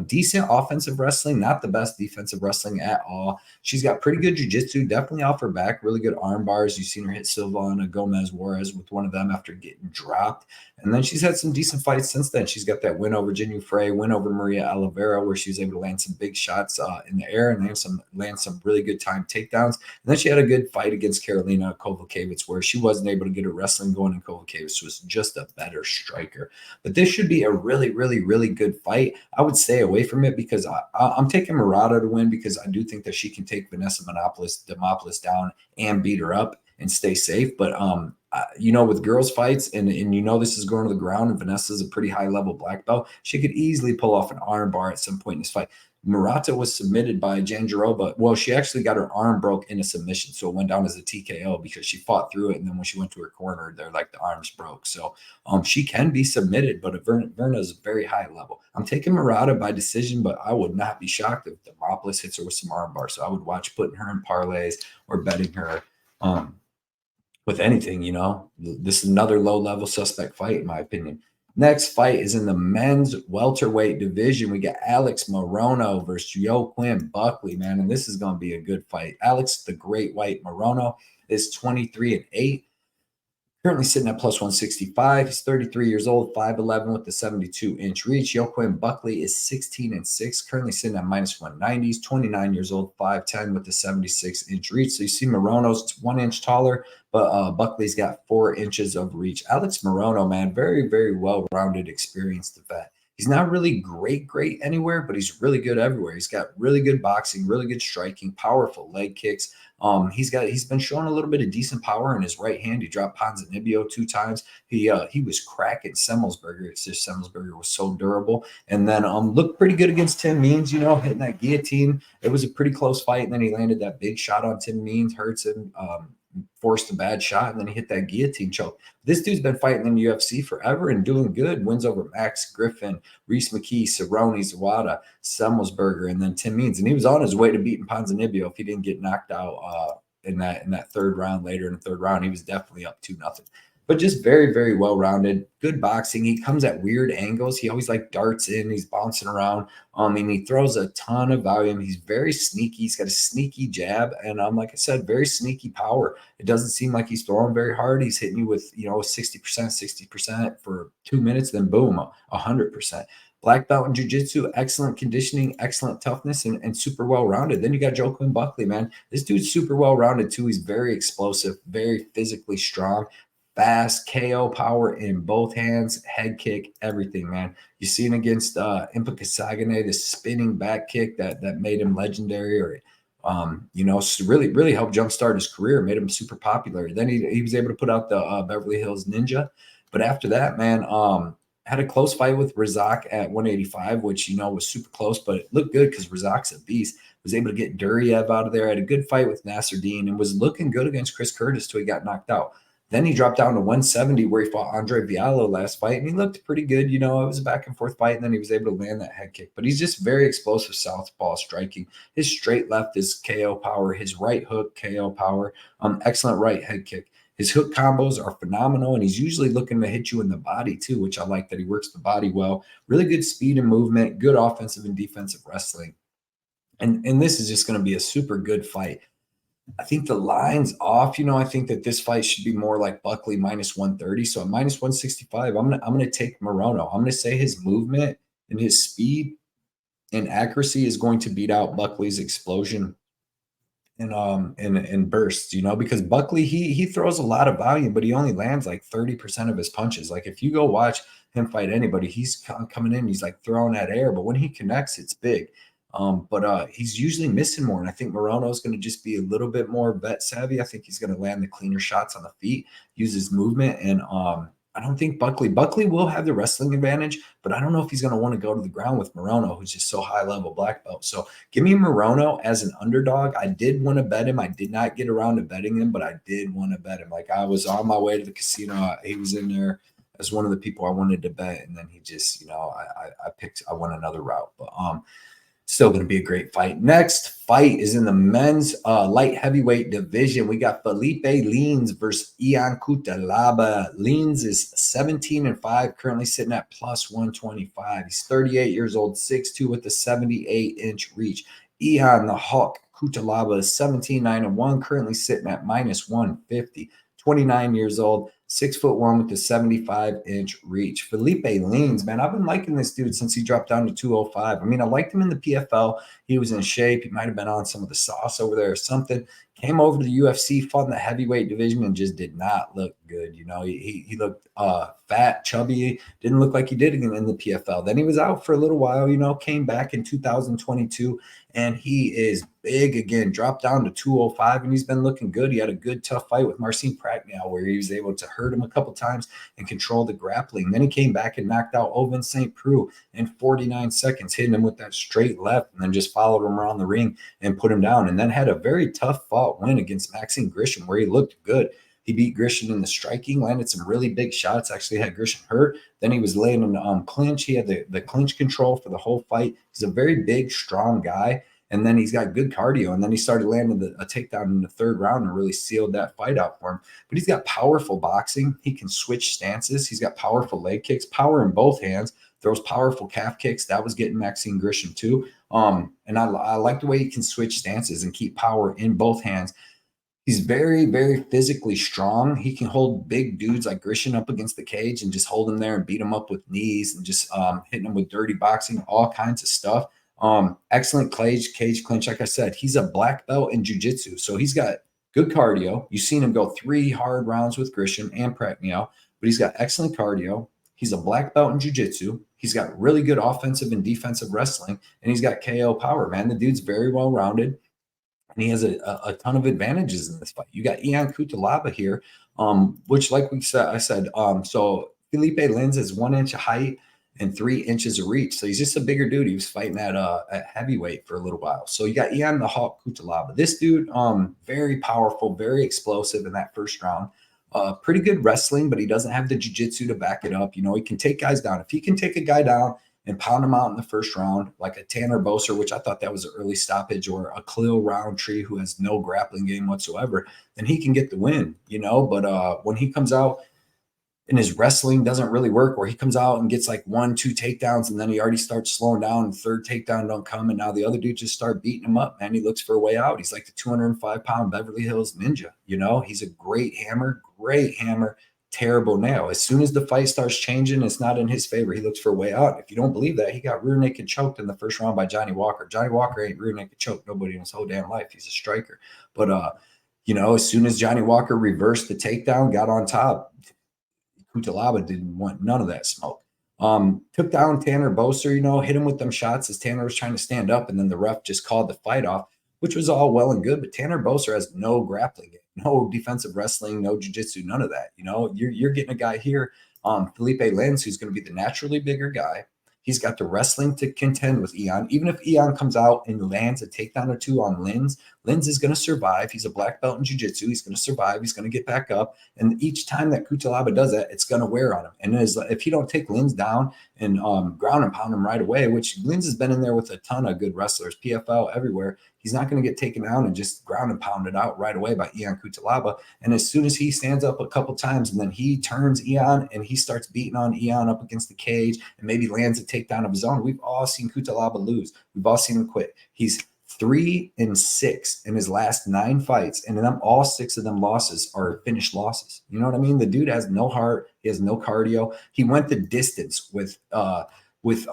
Decent offensive wrestling, not the best defensive wrestling at all. She's got pretty good jiu-jitsu, definitely off her back, really good arm bars. You've seen her hit Silva and Gomez Juarez with one of them after getting dropped. And then she's had some decent fights since then. She's got that win over Jinu Frey, win over Maria Oliveira, where she was able to land some big shots in the air and land some really good time takedowns. And then she had a good fight against Karolina Kowalkiewics, where she wasn't able to get her wrestling going, and Kowalkiewics was just a better striker. But this should be a really, really, really good fight. I would stay away from it because I'm taking Murata to win, because I do think that she can take Vanessa Demopolis down and beat her up and stay safe. But with girls fights, and this is going to the ground, and Vanessa's a pretty high level black belt, she could easily pull off an arm bar at some point in this fight. Murata was submitted by Jandaroba. Well, she actually got her arm broke in a submission, so it went down as a TKO because she fought through it, and then when she went to her corner, they're like the arms broke. So she can be submitted, but Verna is very high level. I'm taking Murata by decision, but I would not be shocked if Demopolis hits her with some arm bar. So I would watch putting her in parlays or betting her with anything. This is another low-level suspect fight, in my opinion. Next fight is in the men's welterweight division. We got Alex Morono versus Joaquin Buckley, man, and this is going to be a good fight. Alex, the Great White Morono, is 23-8. Currently sitting at plus 165. He's 33 years old, 5'11 with the 72-inch reach. Joaquin Buckley is 16-6, currently sitting at minus 190. He's 29 years old, 5'10 with the 76-inch reach. So you see Morono's 1 inch taller, but Buckley's got 4 inches of reach. Alex Morono, man, very, very well-rounded, experienced vet. He's not really great anywhere, but he's really good everywhere. He's got really good boxing, really good striking, powerful leg kicks. He's been showing a little bit of decent power in his right hand. He dropped Ponzinibbio 2 times. He was cracking Semmelsberger. It's just Semmelsberger was so durable. And then looked pretty good against Tim Means, hitting that guillotine. It was a pretty close fight, and then he landed that big shot on Tim Means, hurts him. Forced a bad shot, and then he hit that guillotine choke. This dude's been fighting in the UFC forever and doing good. Wins over Max Griffin, Reese McKee, Cerrone, Zawada, Semmelsberger, and then Tim Means. And he was on his way to beating Ponzinibbio if he didn't get knocked out in that third round. Later in the third round, he was definitely up 2-0. But just very, very well-rounded, good boxing. He comes at weird angles. He always darts in. He's bouncing around. And he throws a ton of volume. He's very sneaky. He's got a sneaky jab. And like I said, very sneaky power. It doesn't seem like he's throwing very hard. He's hitting you with, 60% for 2 minutes. Then boom, 100%. Black belt in jiu-jitsu, excellent conditioning, excellent toughness, and super well-rounded. Then you got Joaquin Buckley, man. This dude's super well-rounded, too. He's very explosive, very physically strong. Fast KO power in both hands, head kick, everything, man. You seen against Impa Kasagane, the spinning back kick that made him legendary, or really helped jumpstart his career, made him super popular. Then he was able to put out the Beverly Hills Ninja. But after that, man, had a close fight with Razak at 185, which was super close, but it looked good because Razak's a beast. Was able to get Duriev out of there. Had a good fight with Nasser Dean and was looking good against Chris Curtis till he got knocked out. Then he dropped down to 170 where he fought Andre Viallo last fight, and he looked pretty good. It was a back-and-forth fight, and then he was able to land that head kick. But he's just very explosive southpaw striking. His straight left is KO power. His right hook, KO power. Excellent right head kick. His hook combos are phenomenal, and he's usually looking to hit you in the body too, which I like that he works the body well. Really good speed and movement, good offensive and defensive wrestling. And this is just going to be a super good fight. I think the line's off. I think that this fight should be more like Buckley minus 130. So at minus 165, I'm gonna take Morono. I'm gonna say his movement and his speed and accuracy is going to beat out Buckley's explosion and bursts, because Buckley he throws a lot of volume, but he only lands like 30% of his punches. Like if you go watch him fight anybody, he's coming in, he's like throwing that air, but when he connects, it's big. But he's usually missing more, and I think Morono is going to just be a little bit more vet savvy. I think he's going to land the cleaner shots on the feet, use his movement, and I don't think Buckley will have the wrestling advantage, but I don't know if he's going to want to go to the ground with Morono, who's just so high level black belt. So give me Morono as an underdog. I did want to bet him. I did not get around to betting him, but I did want to bet him. Like I was on my way to the casino. He was in there as one of the people I wanted to bet, and then he just, I went another route. But still going to be a great fight. Next fight is in the men's light heavyweight division. We got Phillipe Lins versus Ian Cutelaba. Lins is 17-5, currently sitting at plus 125. He's 38 years old, 6'2", with a 78-inch reach. Ian the Hawk Cutelaba is 17-9-1, currently sitting at minus 150. 29 years old, 6'1" with a 75-inch reach. Phillipe Lins, man, I've been liking this dude since he dropped down to 205. I mean, I liked him in the PFL. He was in shape. He might have been on some of the sauce over there or something. Came over to the UFC, fought in the heavyweight division, and just did not look good. He looked fat, chubby. Didn't look like he did again in the PFL. Then he was out for a little while, came back in 2022, and he is big again, dropped down to 205, and he's been looking good. He had a good, tough fight with Marcin Prachnio where he was able to hurt him a couple times and control the grappling. Then he came back and knocked out Ovince St. Preux in 49 seconds, hitting him with that straight left, and then just followed him around the ring and put him down, and then had a very tough fought win against Maxime Grishin where he looked good. He beat Grishin in the striking, landed some really big shots, actually had Grishin hurt. Then he was laying in clinch. He had the clinch control for the whole fight. He's a very big, strong guy. And then he's got good cardio. And then he started landing a takedown in the third round and really sealed that fight out for him. But he's got powerful boxing. He can switch stances. He's got powerful leg kicks, power in both hands, throws powerful calf kicks. That was getting Maxime Grishin too. And I like the way he can switch stances and keep power in both hands. He's very, very physically strong. He can hold big dudes like Grishin up against the cage and just hold him there and beat him up with knees and just hitting him with dirty boxing, all kinds of stuff. Excellent cage clinch. Like I said, he's a black belt in jiu-jitsu. So he's got good cardio. You've seen him go 3 hard rounds with Grishin and Prachnio, but he's got excellent cardio. He's a black belt in jiu-jitsu. He's got really good offensive and defensive wrestling, and he's got KO power, man. The dude's very well-rounded. And he has a ton of advantages in this fight. You got Ian Cutelaba here, which, like I said, so Phillipe Lins is 1 inch of height and 3 inches of reach. So he's just a bigger dude. He was fighting at heavyweight for a little while. So you got Ian the Hawk Cutelaba. This dude, very powerful, very explosive in that first round. Pretty good wrestling, but he doesn't have the jiu-jitsu to back it up. He can take guys down. If he can take a guy down and pound him out in the first round, like a Tanner Boser, which I thought that was an early stoppage, or a Khalil Roundtree who has no grappling game whatsoever, then he can get the win, But when he comes out and his wrestling doesn't really work, where he comes out and gets like 1-2 takedowns, and then he already starts slowing down, and third takedown don't come, and now the other dude just start beating him up, man. He looks for a way out. He's like the 205-pound Beverly Hills Ninja, He's a great hammer, terrible nail. As soon as the fight starts changing, it's not in his favor. He looks for a way out. If you don't believe that, he got rear naked choked in the first round by Johnny Walker. Johnny Walker ain't rear naked choked nobody in his whole damn life. He's a striker. But as soon as Johnny Walker reversed the takedown, got on top, Cutelaba didn't want none of that smoke. Took down Tanner Boser, hit him with them shots as Tanner was trying to stand up, and then the ref just called the fight off, which was all well and good. But Tanner Boser has no grappling game, no defensive wrestling, no jiu-jitsu, none of that. You're getting a guy here, Phillipe Lins, who's going to be the naturally bigger guy. He's got the wrestling to contend with Ian. Even if Ian comes out and lands a takedown or two on Lins is going to survive. He's a black belt in jiu-jitsu. He's going to survive. He's going to get back up. And each time that Cutelaba does that, it's going to wear on him. And if you don't take Lins down and ground and pound him right away, which Lins has been in there with a ton of good wrestlers, PFL everywhere, he's not going to get taken down and just ground and pounded out right away by Ian Cutelaba. And as soon as he stands up a couple times and then he turns Ian and he starts beating on Ian up against the cage and maybe lands a takedown of his own, we've all seen Cutelaba lose. We've all seen him quit. He's 3-6 in his last 9 fights, and then all 6 of them losses are finished losses. You know what I mean? The dude has no heart. He has no cardio. He went the distance with with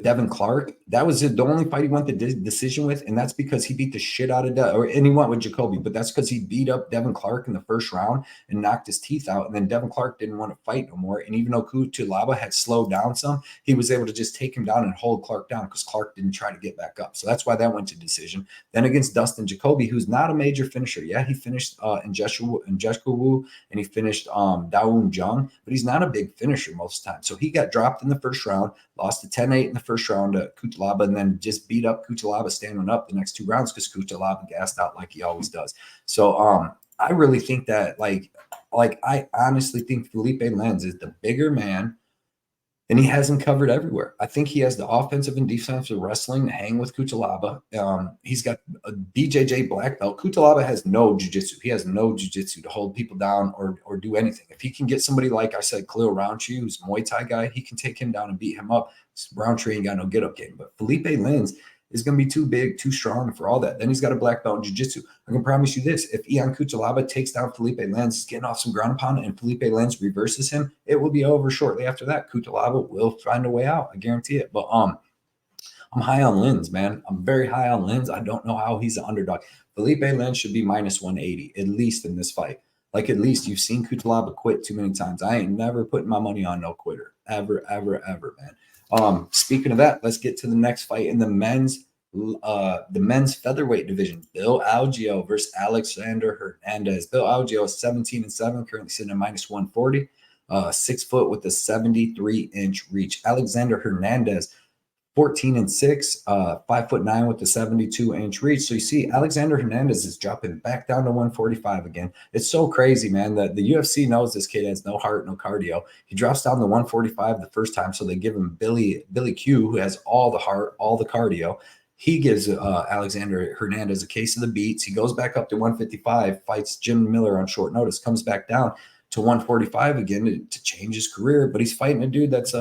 Devin Clark. That was the only fight he went the decision with, and that's because he beat the shit out of and he went with Jacoby, but that's because he beat up Devin Clark in the first round and knocked his teeth out, and then Devin Clark didn't want to fight no more, and even though Cutelaba had slowed down some, he was able to just take him down and hold Clark down because Clark didn't try to get back up, so that's why that went to decision. Then against Dustin Jacoby, who's not a major finisher. Yeah, he finished in Wu, and he finished Dawoon Jung, but he's not a big finisher most of the time, so he got dropped in the first round, lost to 10-8 in the first round to Cutelaba, and then just beat up Cutelaba standing up the next 2 rounds because Cutelaba gassed out like he always does. So I really think that like I honestly think Phillipe Lens is the bigger man, and he has him covered everywhere. I think he has the offensive and defensive wrestling to hang with Cutelaba. He's got a BJJ black belt. Cutelaba has no jiu-jitsu. He has no jiu-jitsu to hold people down or do anything. If he can get somebody like I said, Khalil Roundtree, who's a Muay Thai guy, he can take him down and beat him up. Roundtree ain't got no get-up game. But Phillipe Lens is going to be too big, too strong for all that. Then he's got a black belt in jiu-jitsu. I can promise you this. If Ion Cutelaba takes down Phillipe Lens, he's getting off some ground and pound, and Phillipe Lens reverses him, it will be over shortly after that. Cutelaba will find a way out. I guarantee it. But I'm high on Lens, man. I'm very high on Lens. I don't know how he's an underdog. Phillipe Lens should be minus 180, at least in this fight. Like, at least you've seen Cutelaba quit too many times. I ain't never putting my money on no quitter. Ever, ever, ever, man. Speaking of that, let's get to the next fight in the men's featherweight division. Bill Algeo versus Alexander Hernandez. Bill Algeo is 17-7, currently sitting at minus 140. 6 foot with a 73-inch reach. Alexander Hernandez, 14-6, 5'9" with the 72-inch reach. So you see, Alexander Hernandez is dropping back down to 145 again. It's so crazy, man. The UFC knows this kid has no heart, no cardio. He drops down to 145 the first time, so they give him Billy Q, who has all the heart, all the cardio. He gives Alexander Hernandez a case of the beats. He goes back up to 155, fights Jim Miller on short notice, comes back down to 145 again to change his career. But he's fighting a dude that's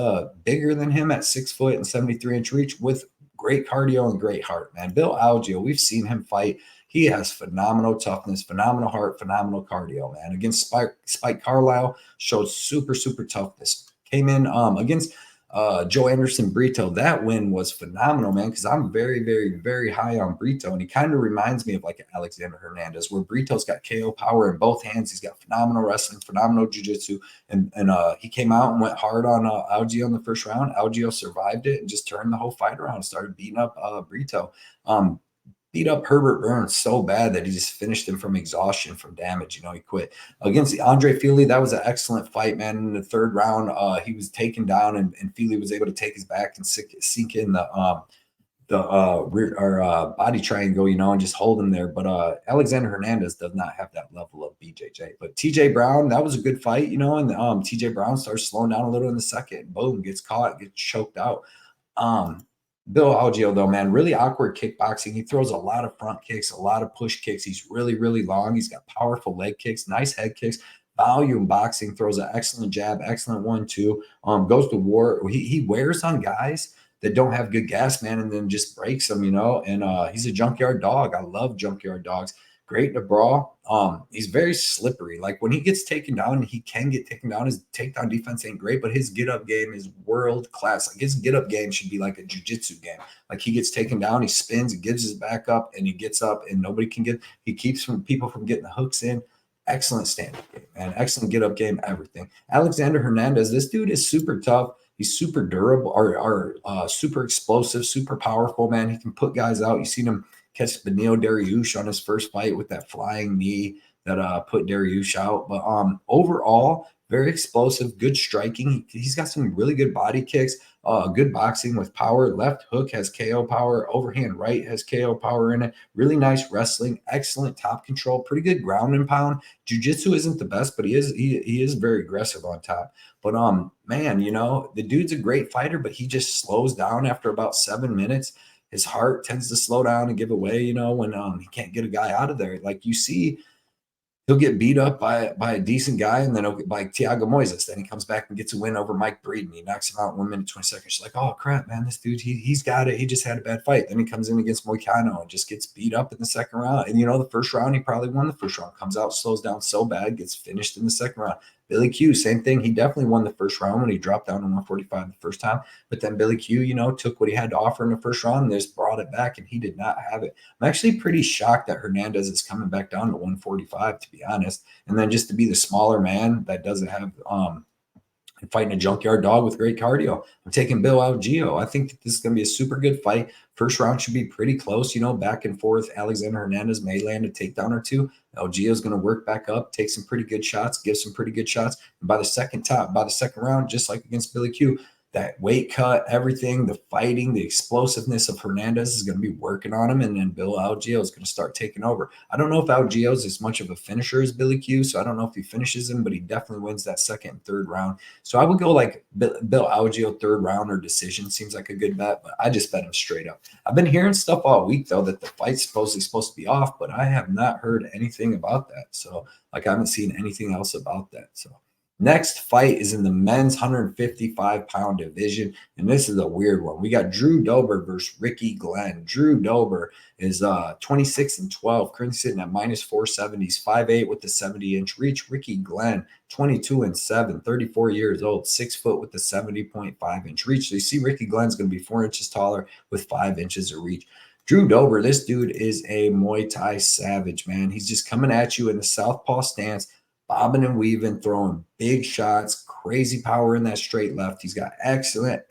bigger than him at 6 foot and 73-inch reach with great cardio and great heart, man. Bill Algeo, we've seen him fight. He has phenomenal toughness, phenomenal heart, phenomenal cardio, man. Against Spike Carlisle, showed super, super toughness. Came in against Joe Anderson Brito. That win was phenomenal, man, because I'm very, very, very high on Brito, and he kind of reminds me of like Alexander Hernandez, where Brito's got KO power in both hands. He's got phenomenal wrestling, phenomenal jiu-jitsu, and he came out and went hard on Algeo in the first round. Algeo survived it and just turned the whole fight around and started beating up Brito. Beat up Herbert Burns so bad that he just finished him from exhaustion, from damage. He quit. Against Andre Fili, that was an excellent fight, man. In the third round, he was taken down, and Fili was able to take his back and sink in the rear or body triangle, and just hold him there. But Alexander Hernandez does not have that level of BJJ. But TJ Brown, that was a good fight, and TJ Brown starts slowing down a little in the second. Boom, gets caught, gets choked out. Bill Algeo, though, man, really awkward kickboxing. He throws a lot of front kicks, a lot of push kicks. He's really, really long. He's got powerful leg kicks, nice head kicks. Volume boxing, throws an excellent jab, excellent 1-2. Goes to war. He wears on guys that don't have good gas, man, and then just breaks them, And he's a junkyard dog. I love junkyard dogs. Great to brawl. He's very slippery. Like, when he gets taken down, he can get taken down. His takedown defense ain't great, but his get-up game is world class. Like, his get-up game should be like a jiu-jitsu game. Like, he gets taken down, he spins, he gives his back up, and he gets up, and nobody can he keeps people from getting the hooks in. Excellent stand-up game, man. Excellent get-up game, everything. Alexander Hernandez, this dude is super tough. He's super durable, or super explosive, super powerful, man. He can put guys out. You've seen him catch Benio Dariush on his first fight with that flying knee that put Dariush out. But overall, very explosive, good striking. He's got some really good body kicks, good boxing with power. Left hook has KO power. Overhand right has KO power in it. Really nice wrestling, excellent top control, pretty good ground and pound. Jiu-jitsu isn't the best, but he is very aggressive on top. But man, the dude's a great fighter, but he just slows down after about 7 minutes. His heart tends to slow down and give away, when he can't get a guy out of there. Like, you see, he'll get beat up by a decent guy, and then he'll get by Thiago Moises. Then he comes back and gets a win over Mike Breeden. He knocks him out in 1 minute, 20 seconds. She's like, oh, crap, man, this dude, he's got it. He just had a bad fight. Then he comes in against Moicano and just gets beat up in the second round. And, the first round, he probably won the first round. Comes out, slows down so bad, gets finished in the second round. Billy Q, same thing. He definitely won the first round when he dropped down to 145 the first time. But then Billy Q, you know, took what he had to offer in the first round and just brought it back, and he did not have it. I'm actually pretty shocked that Hernandez is coming back down to 145, to be honest. And then just to be the smaller man that doesn't have and fighting a junkyard dog with great cardio. I'm taking Bill Algeo. I think that this is going to be a super good fight. First round should be pretty close, you know, back and forth. Alexander Hernandez may land a takedown or two. Algeo is going to work back up, take some pretty good shots, give some pretty good shots. And by the second round, just like against Billy Q, that weight cut, everything, the fighting, the explosiveness of Hernandez is going to be working on him, and then Bill Algeo is going to start taking over. I don't know if Algeo is as much of a finisher as Billy Q, so I don't know if he finishes him, but he definitely wins that second and third round. So I would go like Bill Algeo third round or decision. Seems like a good bet, but I just bet him straight up. I've been hearing stuff all week, though, that the fight's supposedly supposed to be off, but I have not heard anything about that. So, like, I haven't seen anything else about that. So, next fight is in the men's 155-pound division, and this is a weird one. We got Drew Dober versus Ricky Glenn. Drew Dober is 26-12, currently sitting at minus 470. He's 5'8" with the 70-inch reach. Ricky Glenn, 22-7, 34 years old, 6 foot with the 70.5-inch reach. So you see Ricky Glenn's going to be 4 inches taller with 5 inches of reach. Drew Dober, this dude is a Muay Thai savage, man. He's just coming at you in the southpaw stance, bobbing and weaving, throwing big shots, crazy power in that straight left. He's got excellent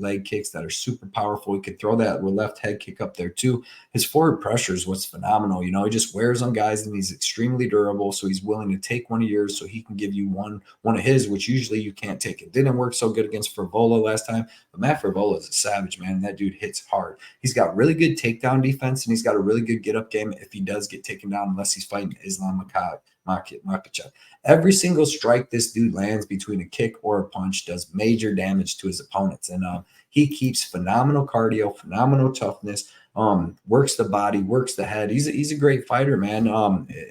leg kicks that are super powerful. He could throw that left head kick up there too. His forward pressure is what's phenomenal. You know, he just wears on guys, and he's extremely durable. So he's willing to take one of yours so he can give you one of his, which usually you can't take. It didn't work so good against Frivola last time, but Matt Frivola is a savage, man. That dude hits hard. He's got really good takedown defense, and he's got a really good get up game if he does get taken down, unless he's fighting Islam Makhachev. Every single strike this dude lands between a kick or a punch does major damage to his opponents. And he keeps phenomenal cardio, phenomenal toughness, works the body, works the head. He's a great fighter, man.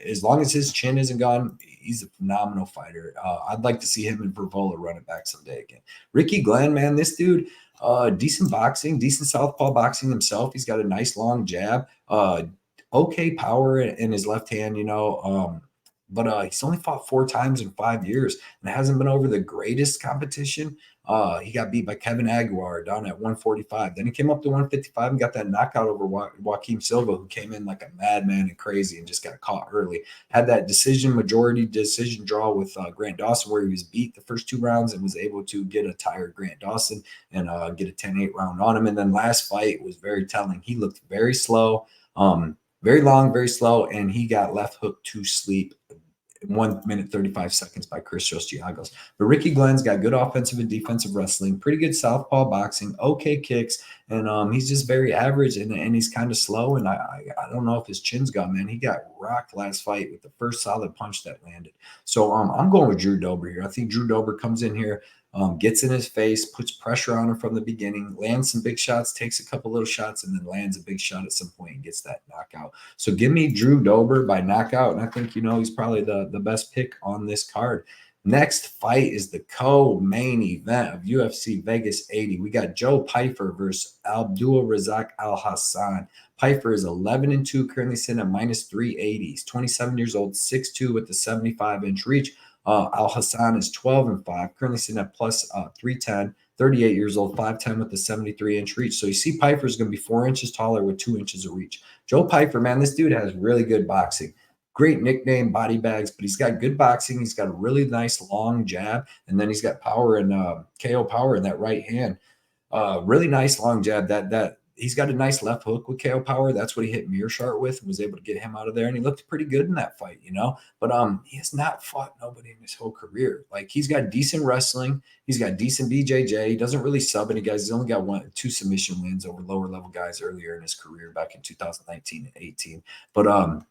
As long as his chin isn't gone, he's a phenomenal fighter. I'd like to see him and Frivola run it back someday again. Ricky Glenn, man, this dude, decent boxing, decent southpaw boxing himself. He's got a nice long jab, okay power in his left hand, you know. But he's only fought 4 times in 5 years, and it hasn't been over the greatest competition. He got beat by Kevin Aguilar down at 145. Then he came up to 155 and got that knockout over Joaquin Silva, who came in like a madman and crazy and just got caught early. Had that majority decision draw with Grant Dawson, where he was beat the first 2 rounds and was able to get a tired Grant Dawson and get a 10-8 round on him. And then last fight was very telling. He looked very slow, very long, very slow, and he got left hooked to sleep 1 minute 35 seconds by Christos Giagos. But Ricky Glenn's got good offensive and defensive wrestling, pretty good southpaw boxing, okay kicks, and he's just very average, and he's kind of slow. And I don't know if his chin's gone, man. He got rocked last fight with the first solid punch that landed. So I'm going with Drew Dober here. I think Drew Dober comes in here, gets in his face, puts pressure on him from the beginning, lands some big shots, takes a couple little shots, and then lands a big shot at some point and gets that knockout. So give me Drew Dober by knockout, and I think, you know, he's probably the best pick on this card. Next fight is the co-main event of UFC Vegas 80. We got Joe Pyfer versus Abdul Razak Alhassan. Pyfer is 11-2, currently sitting at minus 380. He's 27 years old, 6'2", with the 75-inch reach. Alhassan is 12-5, currently sitting at plus 310, 38 years old, 5'10", with the 73-inch reach. So you see Pyfer is going to be 4 inches taller with 2 inches of reach. Joe Pyfer, man, this dude has really good boxing. Great nickname, Body Bags, but he's got good boxing. He's got a really nice long jab, and then he's got power and KO power in that right hand. Really nice long jab. That he's got a nice left hook with KO power. That's what he hit Mearshart with and was able to get him out of there. And he looked pretty good in that fight, you know. But he has not fought nobody in his whole career. Like, he's got decent wrestling. He's got decent BJJ. He doesn't really sub any guys. He's only got 2 submission wins over lower level guys earlier in his career back in 2019 and 18. But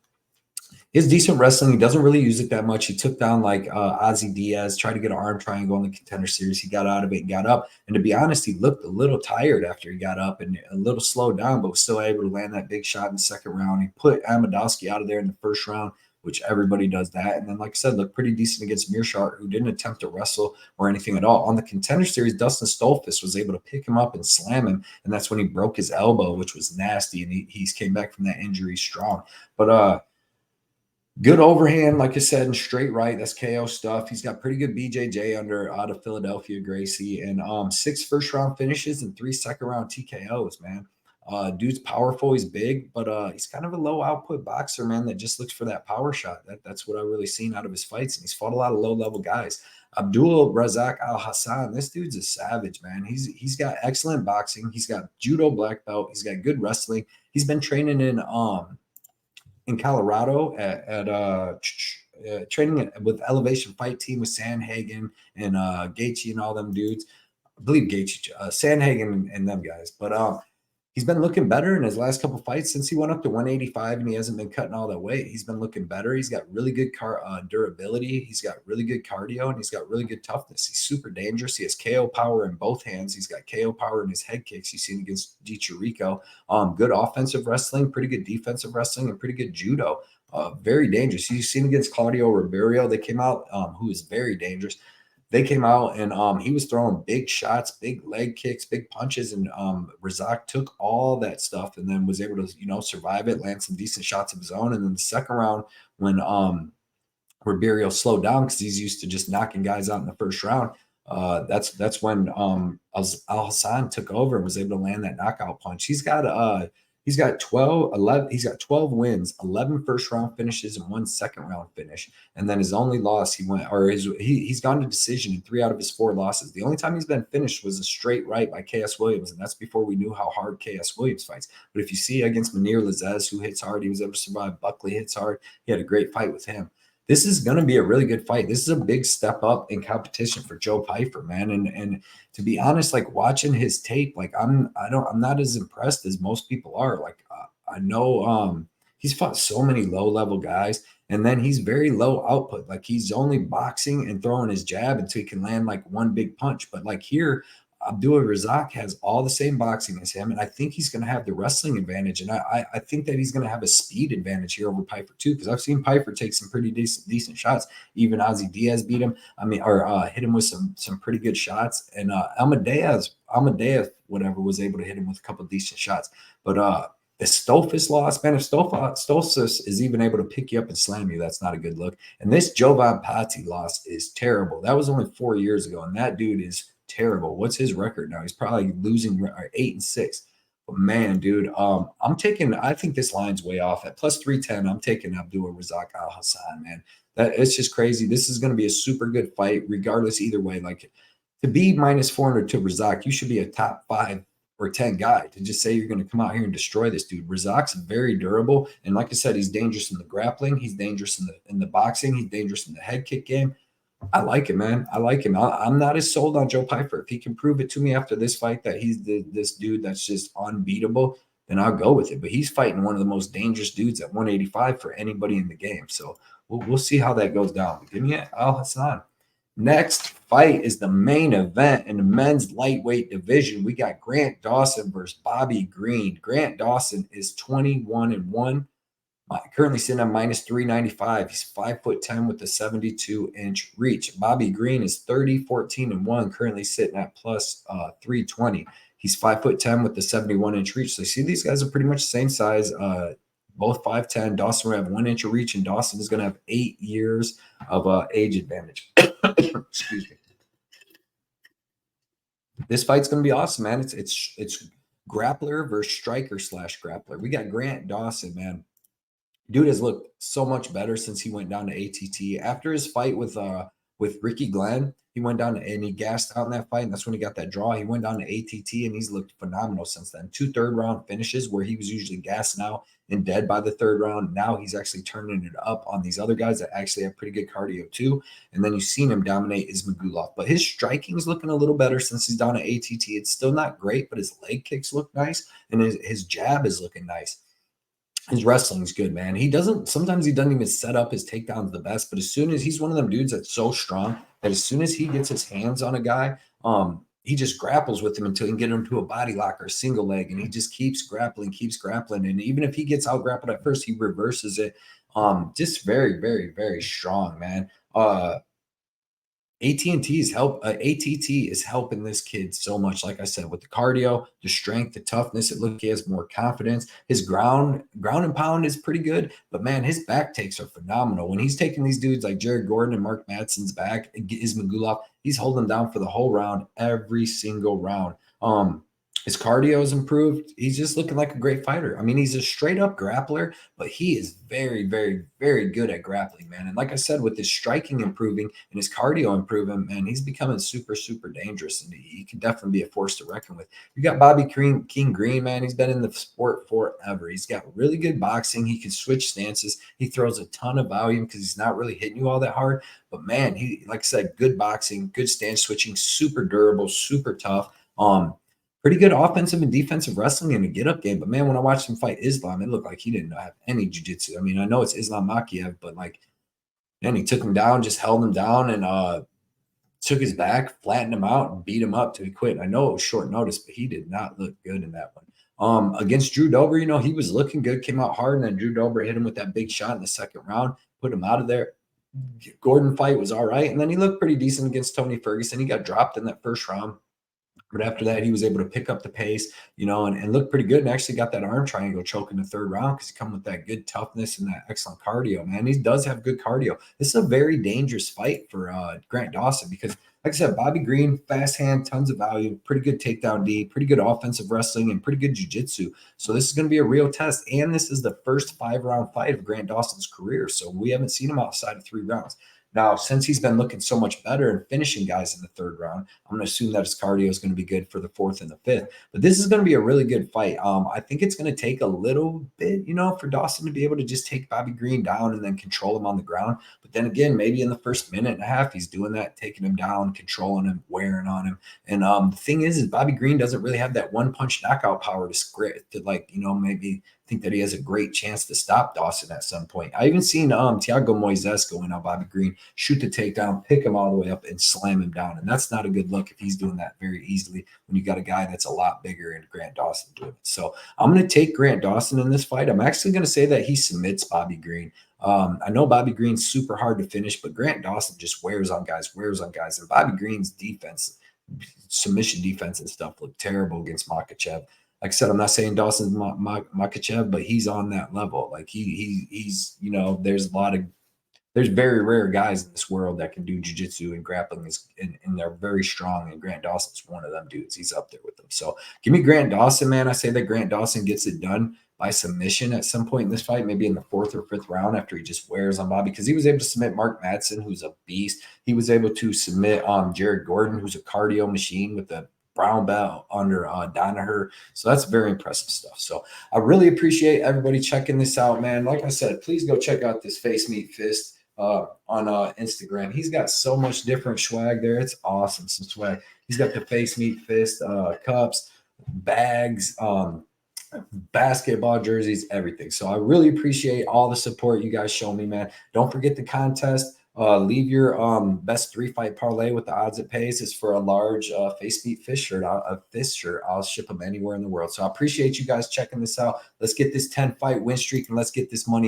he has decent wrestling. He doesn't really use it that much. He took down like Ozzy Diaz, tried to get an arm triangle in the Contender Series. He got out of it and got up. And to be honest, he looked a little tired after he got up and a little slowed down, but was still able to land that big shot in the second round. He put Amadowski out of there in the first round, which everybody does that. And then, like I said, looked pretty decent against Mearshart, who didn't attempt to wrestle or anything at all. On the Contender Series, Dustin Stolfus was able to pick him up and slam him, and that's when he broke his elbow, which was nasty, and he came back from that injury strong. But Good overhand, like I said, and straight right. That's KO stuff. He's got pretty good BJJ out of Philadelphia, Gracie, and 6 first-round finishes and 3 second-round TKOs, man. Dude's powerful. He's big, but he's kind of a low output boxer, man, that just looks for that power shot. That's what I really seen out of his fights, and he's fought a lot of low-level guys. Abdul Razak Alhassan, this dude's a savage, man. He's got excellent boxing. He's got judo black belt. He's got good wrestling. He's been training in Colorado training with Elevation Fight Team with Sandhagen and Gaethje and all them dudes. I believe Gaethje, Sandhagen and them guys. But he's been looking better in his last couple fights since he went up to 185 and he hasn't been cutting all that weight. He's been looking better. He's got really good durability. He's got really good cardio and he's got really good toughness. He's super dangerous. He has KO power in both hands. He's got KO power in his head kicks. You've seen against DiChirico. Good offensive wrestling, pretty good defensive wrestling, and pretty good judo. Very dangerous. You've seen against Claudio Ribeiro. They came out, who is very dangerous. They came out and he was throwing big shots, big leg kicks, big punches, and Razak took all that stuff and then was able to survive it, land some decent shots of his own. And then the second round, when Ribeiro slowed down because he's used to just knocking guys out in the first round. That's when Alhassan took over and was able to land that knockout punch. He's got 12 wins, 11 first round finishes, and 1 second round finish. And then his only loss, he's gone to decision in 3 out of his 4 losses. The only time he's been finished was a straight right by KS Williams, and that's before we knew how hard KS Williams fights. But if you see against Munir Lazez, who hits hard, he was able to survive. Buckley hits hard. He had a great fight with him. This is going to be a really good fight. This is a big step up in competition for Joe Pyfer, man. And to be honest, like watching his tape, like I'm not as impressed as most people are. Like I know he's fought so many low level guys, and then he's very low output. Like he's only boxing and throwing his jab until he can land like one big punch. But like here, Abdul Razak has all the same boxing as him, and I think he's going to have the wrestling advantage, and I think that he's going to have a speed advantage here over Pyfer too, because I've seen Pyfer take some pretty decent shots. Even Ozzy Diaz beat him. I mean, or hit him with some pretty good shots, and Amadeus, whatever, was able to hit him with a couple decent shots. But the Stolfus loss, man, if Stolfus is even able to pick you up and slam you, that's not a good look. And this Jovan Patti loss is terrible. That was only 4 years ago, and that dude is terrible. What's his record now? He's probably losing 8-6. But man, dude, I think this line's way off. At plus 310, I'm taking Abdul Razak Alhassan, man. It's just crazy. This is going to be a super good fight, regardless either way. Like to be minus 400 to Razak, you should be a top 5 or 10 guy to just say you're going to come out here and destroy this dude. Razak's very durable. And like I said, he's dangerous in the grappling. He's dangerous in the boxing. He's dangerous in the head kick game. I like him, man. I like him. I'm not as sold on Joe Pyfer. If he can prove it to me after this fight that he's this dude that's just unbeatable, then I'll go with it. But he's fighting one of the most dangerous dudes at 185 for anybody in the game. So we'll see how that goes down. Give me Alhassan. Next fight is the main event in the men's lightweight division. We got Grant Dawson versus Bobby Green. Grant Dawson is 21-1. Currently sitting at minus 395. He's 5'10" with a 72-inch reach. Bobby Green is 30-14-1, currently sitting at plus 320. He's 5'10" with the 71-inch reach. So you see, these guys are pretty much the same size. Both 5'10". Dawson will have 1 inch of reach, and Dawson is going to have 8 years of age advantage. Excuse me. This fight's going to be awesome, man. It's grappler versus striker / grappler. We got Grant Dawson, man. Dude has looked so much better since he went down to ATT. After his fight with Ricky Glenn, he went down and he gassed out in that fight, and that's when he got that draw. He went down to ATT, and he's looked phenomenal since then. 2 third-round finishes where he was usually gassing out and dead by the third round. Now he's actually turning it up on these other guys that actually have pretty good cardio too. And then you've seen him dominate Ismagulov. But his striking is looking a little better since he's down to ATT. It's still not great, but his leg kicks look nice, and his jab is looking nice. His wrestling's good, man. Sometimes he doesn't even set up his takedowns the best, but as soon as he's one of them dudes that's so strong that as soon as he gets his hands on a guy, he just grapples with him until he can get him to a body lock or a single leg, and he just keeps grappling. And even if he gets out grappled at first, he reverses it. Just very, very, very strong, man. AT&T is help. ATT is helping this kid so much. Like I said, with the cardio, the strength, the toughness, it looks he has more confidence. His ground and pound is pretty good, but man, his back takes are phenomenal. When he's taking these dudes like Jared Gordon and Mark Madson's back, Ismagulov, he's holding them down for the whole round, every single round. His cardio is improved. He's just looking like a great fighter. I mean, he's a straight up grappler, but he is very, very, very good at grappling, man. And like I said, with his striking improving and his cardio improving, man, he's becoming super, super dangerous. And he can definitely be a force to reckon with. You got Bobby King Green, man. He's been in the sport forever. He's got really good boxing. He can switch stances. He throws a ton of volume because he's not really hitting you all that hard. But man, he, like I said, good boxing, good stance switching, super durable, super tough. Pretty good offensive and defensive wrestling in a get-up game. But, man, when I watched him fight Islam, it looked like he didn't have any jiu-jitsu. I mean, I know it's Islam Makhachev, but, like, man, he took him down, just held him down, and took his back, flattened him out, and beat him up till he quit. I know it was short notice, but he did not look good in that one. Against Drew Dober, you know, he was looking good, came out hard, and then Drew Dober hit him with that big shot in the second round, put him out of there. Gordon fight was all right, and then he looked pretty decent against Tony Ferguson. He got dropped in that first round. But after that, he was able to pick up the pace, you know, and look pretty good and actually got that arm triangle choke in the third round because he come with that good toughness and that excellent cardio, man. He does have good cardio. This is a very dangerous fight for Grant Dawson because, like I said, Bobby Green, fast hand, tons of value, pretty good takedown D, pretty good offensive wrestling, and pretty good jiu-jitsu. So this is going to be a real test. And this is the first 5-round fight of Grant Dawson's career. So we haven't seen him outside of 3 rounds. Now, since he's been looking so much better and finishing guys in the third round, I'm going to assume that his cardio is going to be good for the fourth and the fifth. But this is going to be a really good fight. I think it's going to take a little bit, you know, for Dawson to be able to just take Bobby Green down and then control him on the ground. But then again, maybe in the first minute and a half, he's doing that, taking him down, controlling him, wearing on him. And the thing is Bobby Green doesn't really have that one-punch knockout power to script to, like, you know, maybe think that he has a great chance to stop Dawson at some point. I even seen Thiago Moises go in on Bobby Green, shoot the takedown, pick him all the way up, and slam him down. And that's not a good look if he's doing that very easily when you got a guy that's a lot bigger and Grant Dawson doing it. So I'm going to take Grant Dawson in this fight. I'm actually going to say that he submits Bobby Green. I know Bobby Green's super hard to finish, but Grant Dawson just wears on guys. And Bobby Green's defense, submission defense and stuff looked terrible against Makhachev. Like I said, I'm not saying Dawson's Makhachev, but he's on that level. Like he's, you know, there's very rare guys in this world that can do jiu-jitsu and grappling and they're very strong. And Grant Dawson's one of them dudes. He's up there with them. So give me Grant Dawson, man. I say that Grant Dawson gets it done by submission at some point in this fight, maybe in the 4th or 5th round after he just wears on Bobby, because he was able to submit Mark Madsen, who's a beast. He was able to submit Jared Gordon, who's a cardio machine with the brown belt under Danaher. So that's very impressive stuff. So I really appreciate everybody checking this out, man. Like I said, please go check out this Face Meat Fist on Instagram. He's got so much different swag there. It's awesome. Some swag. He's got the Face Meat Fist cups, bags, basketball jerseys, everything. So I really appreciate all the support you guys show me, man. Don't forget the contest. Leave your best 3-fight parlay with the odds it pays is for a large Face Meat Fish shirt. A fist shirt. I'll ship them anywhere in the world. So I appreciate you guys checking this out. Let's get this 10-fight win streak and let's get this money